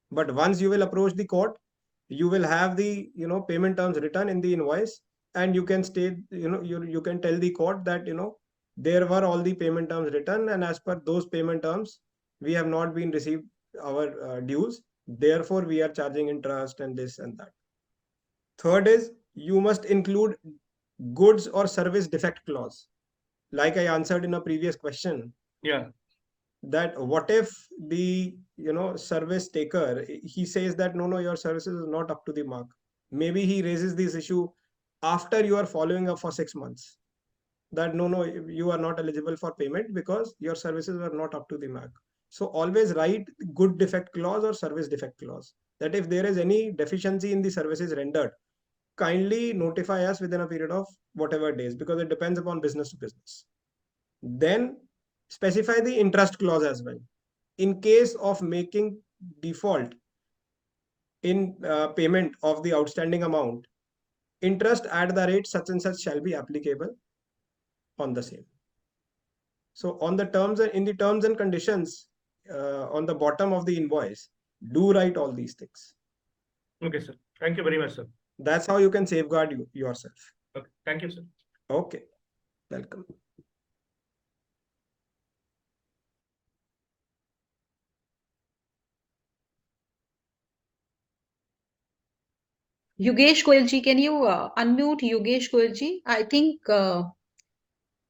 But once you will approach the court, you will have the payment terms written in the invoice, and you can state, you can tell the court that there were all the payment terms written, and as per those payment terms we have not been received our dues, therefore we are charging interest and this and that. Third is, you must include goods or service defect clause, like I answered in a previous question. Yeah. That what if the service taker, he says that no, your services is not up to the mark. Maybe he raises this issue after you are following up for 6 months, that no, you are not eligible for payment because your services are not up to the mark. So always write good defect clause or service defect clause, that if there is any deficiency in the services rendered, kindly notify us within a period of whatever days, because it depends upon business to business. Then specify the interest clause as well. In case of making default in payment of the outstanding amount, interest at the rate such and such shall be applicable on the same. So on the terms, in the terms and conditions on the bottom of the invoice, do write all these things. Okay, sir. Thank you very much, sir. That's how you can safeguard yourself. Okay. Thank you, sir. Okay. Welcome. Yogesh Goyalji, can you unmute Yogesh Goyalji? I think we're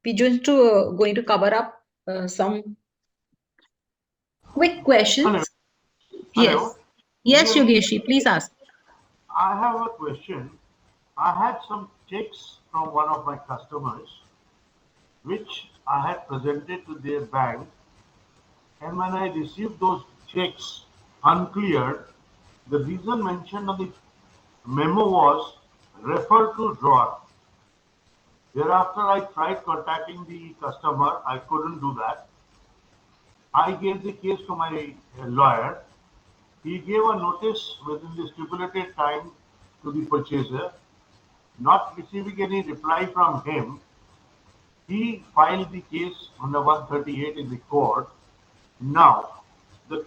going to cover up some quick questions. Hello. Yes. Hello. Yes, Good evening. Yogesh, please ask. I have a question. I had some checks from one of my customers, which I had presented to their bank, and when I received those checks uncleared, the reason mentioned on the memo was refer to drawer. Thereafter, I tried contacting the customer. I couldn't do that. I gave the case to my lawyer. He gave a notice within the stipulated time to the purchaser. Not receiving any reply from him, he filed the case under 138 in the court. Now, the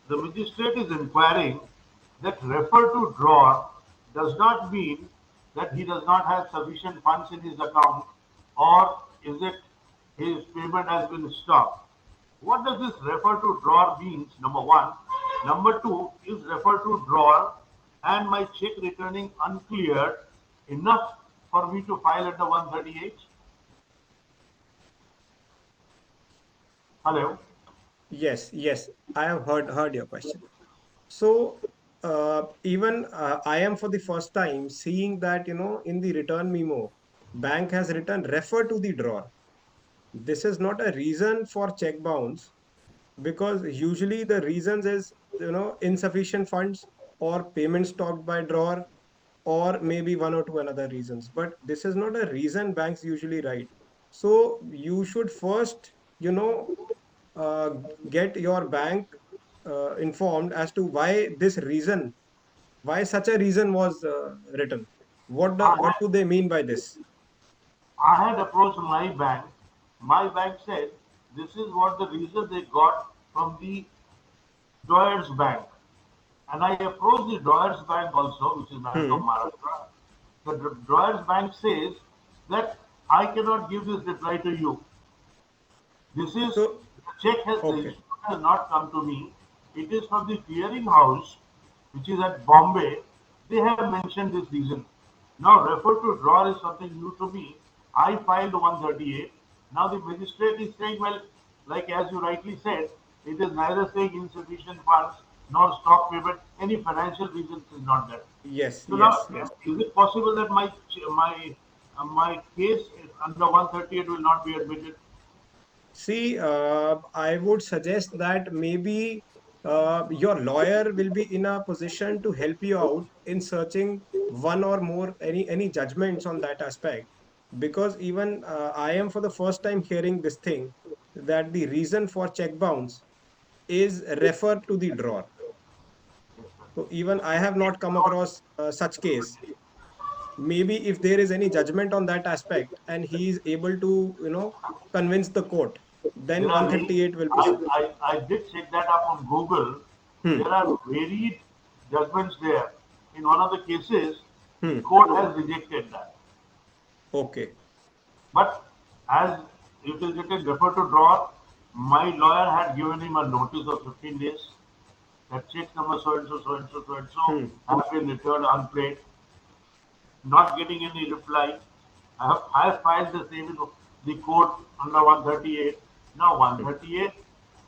magistrate is inquiring that refer to drawer does not mean that he does not have sufficient funds in his account, or is it his payment has been stopped. What does this refer to drawer means? Number one. Number two, is refer to drawer and my check returning uncleared enough for me to file under 138? Hello? Yes, yes, I have heard your question. So even I am for the first time seeing that, in the return memo, bank has written refer to the drawer. This is not a reason for check bounce, because usually the reasons is, insufficient funds or payment stopped by drawer, or maybe one or two another reasons. But this is not a reason banks usually write. So you should first, uh, get your bank informed as to why such a reason was written. What do they mean by this? I had approached my bank. My bank said this is what the reason they got from the Doyers Bank. And I approached the Doyers Bank also, which is Bank of Maharashtra. The Doyers Bank says that I cannot give this reply to you. This is the check has not come to me. It is from the clearing house, which is at Bombay. They have mentioned this reason. Now refer to drawer is something new to me. I filed 138. Now the magistrate is saying, well, like as you rightly said, it is neither saying insufficient funds nor stop payment. Any financial reasons is not there. Yes, So yes, now, yes. is it possible that my case under 138 will not be admitted? See, I would suggest that maybe your lawyer will be in a position to help you out in searching one or more any judgments on that aspect, because even I am for the first time hearing this thing, that the reason for check bounce is refer to the drawer. So even I have not come across such case. Maybe if there is any judgment on that aspect and he is able to, convince the court, then There are 138 will proceed. I did check that up on Google. There are varied judgments there. In one of the cases, the court has rejected that. Okay. But as it is written, refer to drawer, my lawyer had given him a notice of 15 days. That check number so and so, so and so, so and so have been returned unpaid. Not getting any reply. I have filed the same in the court under 138. Now 138,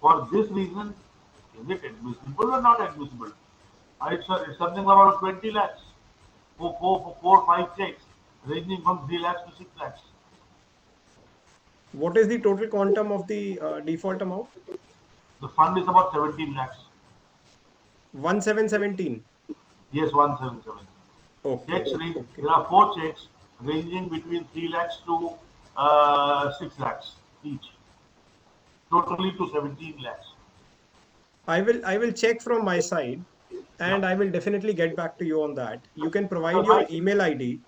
for this reason, is it admissible or not admissible? It's something about 20 lakhs for four or five checks, ranging from 3 lakhs to 6 lakhs. What is the total quantum of the default amount? The fund is about 17 lakhs. 1717. Yes, 177. Okay. Checks there are 4 checks ranging between 3 lakhs to 6 lakhs each. Totally to 17 lakhs. I will check from my side, and I will definitely get back to you on that. You can provide your email ID,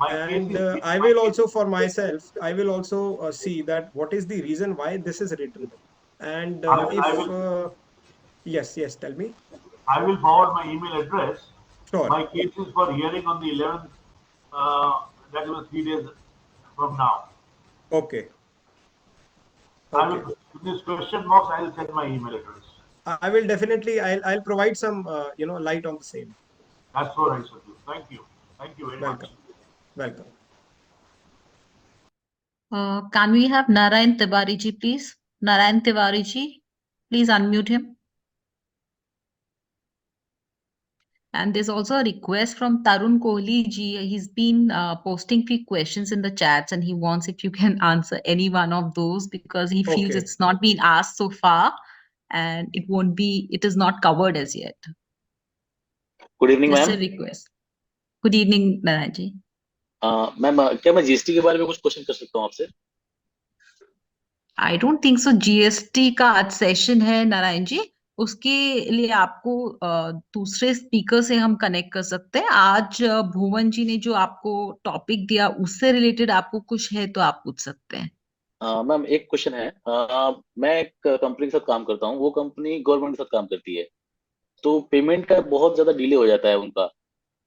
and I will also, for myself, I will also see that what is the reason why this is written. And yes, tell me. I will forward my email address. Sure. My case is for hearing on the 11th. That was 3 days from now. Okay. I will, in this question box, I will send my email address. I will definitely. I'll provide some light on the same. That's what I suggest. Thank you. Thank you very Welcome. much. Welcome. Can we have Narayan Tiwari ji, please? Narayan Tiwari ji, please unmute him. And there's also a request from Tarun Kohli ji. He's been posting few questions in the chats, and he wants if you can answer any one of those because he feels Okay. it's not been asked so far, and it is not covered as yet. Good evening Just a ma'am. request. Good evening, Narayan ji. Ma'am क्या मैं GST के बारे में कुछ question कर सकता हूँ आपसे? I don't think so. GST का आज सेशन है नारायण जी, उसके लिए आपको दूसरे स्पीकर से हम कनेक्ट कर सकते हैं। आज भुवन जी ने जो आपको टॉपिक दिया उससे रिलेटेड आपको कुछ है तो आप पूछ सकते हैं। मैम एक क्वेश्चन है, मैं एक कंपनी के साथ काम करता हूँ, वो कंपनी गवर्नमेंट के साथ काम करती है, तो पेमेंट का बहुत ज्यादा डिले हो जाता है उनका।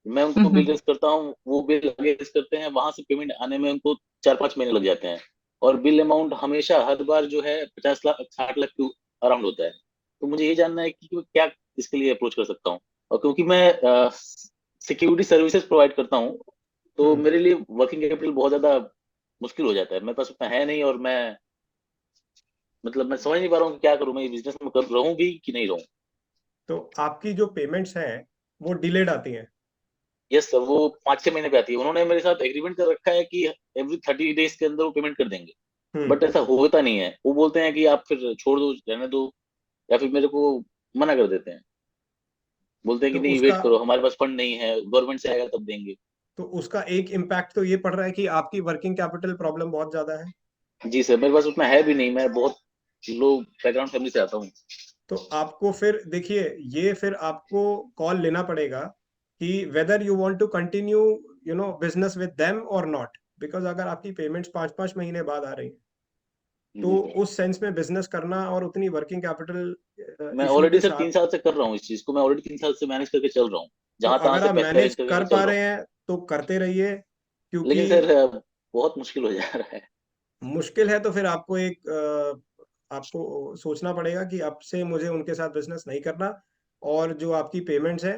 मैं उनको बिल रेज करता हूँ, वो बिल आगे रेज करते हैं, वहां से पेमेंट आने में उनको 4-5 महीने लग जाते हैं, और बिल अमाउंट हमेशा हर बार जो है 50 लाख 60 लाख के अराउंड होता है। तो मुझे ये जानना है कि क्या इसके लिए अप्रोच कर सकता हूँ, और क्योंकि मैं सिक्योरिटी सर्विसेज प्रोवाइड करता हूँ, तो मेरे लिए वर्किंग कैपिटल बहुत ज्यादा मुश्किल हो जाता है, मेरे पास उतना है नहीं, और मैं मतलब मैं समझ नहीं पा रहा हूँ कि क्या करूँ, मैं ये बिजनेस में कर रहूँ भी कि नहीं रहूँ। तो आपकी जो पेमेंट्स हैं वो डिलेड आती हैं? यस सर, वो 5-6 महीने पे आती है। उन्होंने मेरे साथ एग्रीमेंट कर रखा है कि एवरी 30 डेज के अंदर वो पेमेंट कर देंगे, बट ऐसा होता नहीं है। वो बोलते हैं कि आप फिर छोड़ दो, रहने दो, या फिर मेरे को मना कर देते हैं, बोलते हैं कि तो नहीं वेट करो, हमारे पास फंड नहीं है, गवर्नमेंट से आएगा तब देंगे। तो उसका एक इम्पैक्ट तो ये पड़ रहा है कि आपकी वर्किंग कैपिटल प्रॉब्लम बहुत ज्यादा है। जी सर, मेरे पास उतना है भी नहीं, मैं बहुत लो बैकग्राउंड फैमिली से आता हूँ। तो आपको फिर देखिए, ये फिर आपको कॉल लेना पड़ेगा कि whether you want to continue business with them और नॉट, बिकॉज अगर आपकी पेमेंट्स 5-5 महीने बाद आ रही हैं तो उस सेंस में बिजनेस करना और उतनी वर्किंग कैपिटल मैं ऑलरेडी सर 3 साल से कर रहा हूँ इस चीज को, मैं ऑलरेडी 3 साल से मैनेज करके चल रहा हूँ, तो जहां तहां अगर से आप पैसे मैनेज अरेंज करके कर चल पा रहा रहे हूँ। हैं तो करते रहिए, क्योंकि लेकिन सर बहुत मुश्किल हो जा रहा है। मुश्किल है तो फिर आपको आपको सोचना पड़ेगा कि अब से मुझे उनके साथ बिजनेस नहीं करना, और जो आपकी पेमेंट्स है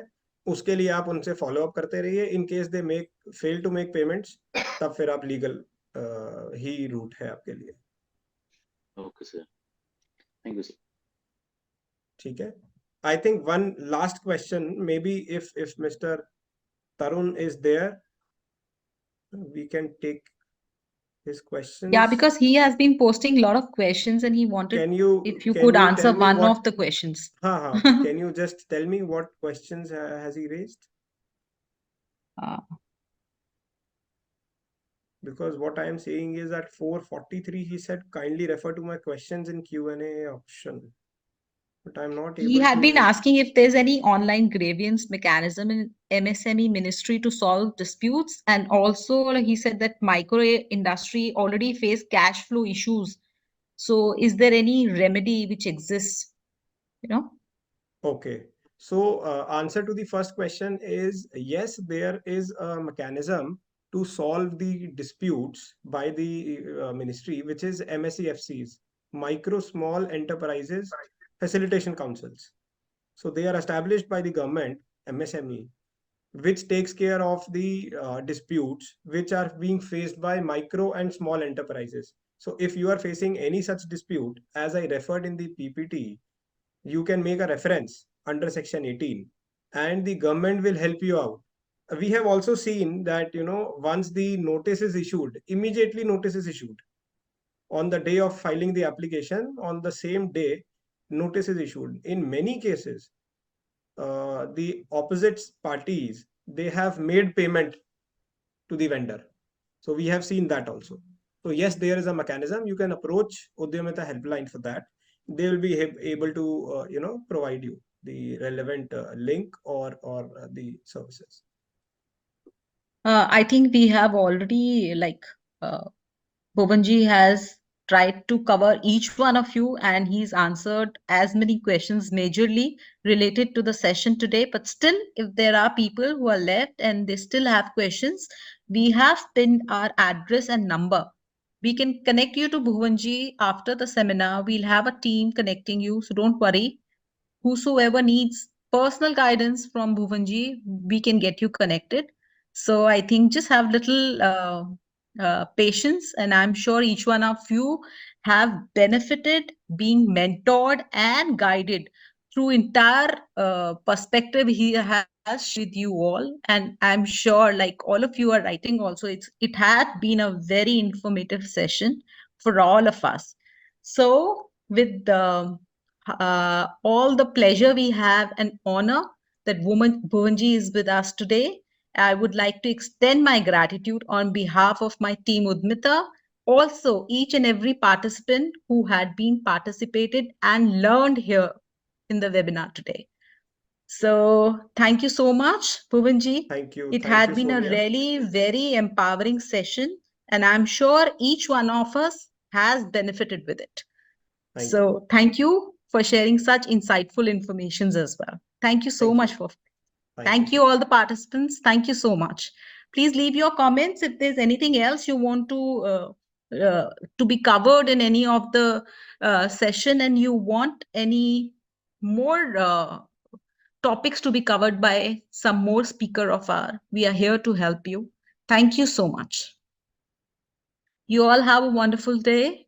उसके लिए आप उनसे फॉलो अप करते रहिए। In case they fail to make payments, तब फिर आप लीगल ही रूट है आपके लिए। Okay sir, thank you sir. ठीक है, I think one last question, maybe if mister Tarun is there, we can take his questions. Yeah, because he has been posting a lot of questions and he wanted if you could answer one of the questions. Can you just tell me what questions has he raised? Because what I am saying is at 4:43 he said kindly refer to my questions in Q&A option, but I'm not able to. He had been asking if there's any online grievance mechanism in MSME Ministry to solve disputes, and also he said that micro industry already face cash flow issues. So is there any remedy which exists, Okay, so answer to the first question is yes, there is a mechanism to solve the disputes by the ministry, which is MSEFCs, micro small enterprises facilitation councils. So they are established by the government, MSME, which takes care of the disputes which are being faced by micro and small enterprises. So if you are facing any such dispute, as I referred in the PPT, you can make a reference under section 18 and the government will help you out. We have also seen that once the notice is issued, immediately notice is issued on the day of filing the application, on the same day notice is issued. In many cases the opposite parties, they have made payment to the vendor, so we have seen that also. So yes, there is a mechanism. You can approach UDYAMITA helpline for that. They will be able to provide you the relevant link or the services. I think we have already Bhuvanji has tried to cover each one of you, and he's answered as many questions majorly related to the session today. But still, if there are people who are left and they still have questions, we have pinned our address and number. We can connect you to Bhuvanji after the seminar. We'll have a team connecting you, so don't worry. Whosoever needs personal guidance from Bhuvanji, we can get you connected. So I think just have little patience, and I'm sure each one of you have benefited being mentored and guided through entire perspective he has with you all. And I'm sure, like all of you are writing also, it had been a very informative session for all of us. So with all the pleasure we have and honor that Bhuvanji is with us today, I would like to extend my gratitude on behalf of my team Udmita, also each and every participant who had been participated and learned here in the webinar today. So thank you so much, Bhuvanji. Thank you. It Thank had you, been a Sonia. really very empowering session, and I'm sure each one of us has benefited with it. Thank you for sharing such insightful informations as well. Thank you so much. Thank you all the participants. Thank you so much. Please leave your comments if there's anything else you want to be covered in any of the session, and you want any more topics to be covered by some more speaker of our. We are here to help you. Thank you so much. You all have a wonderful day.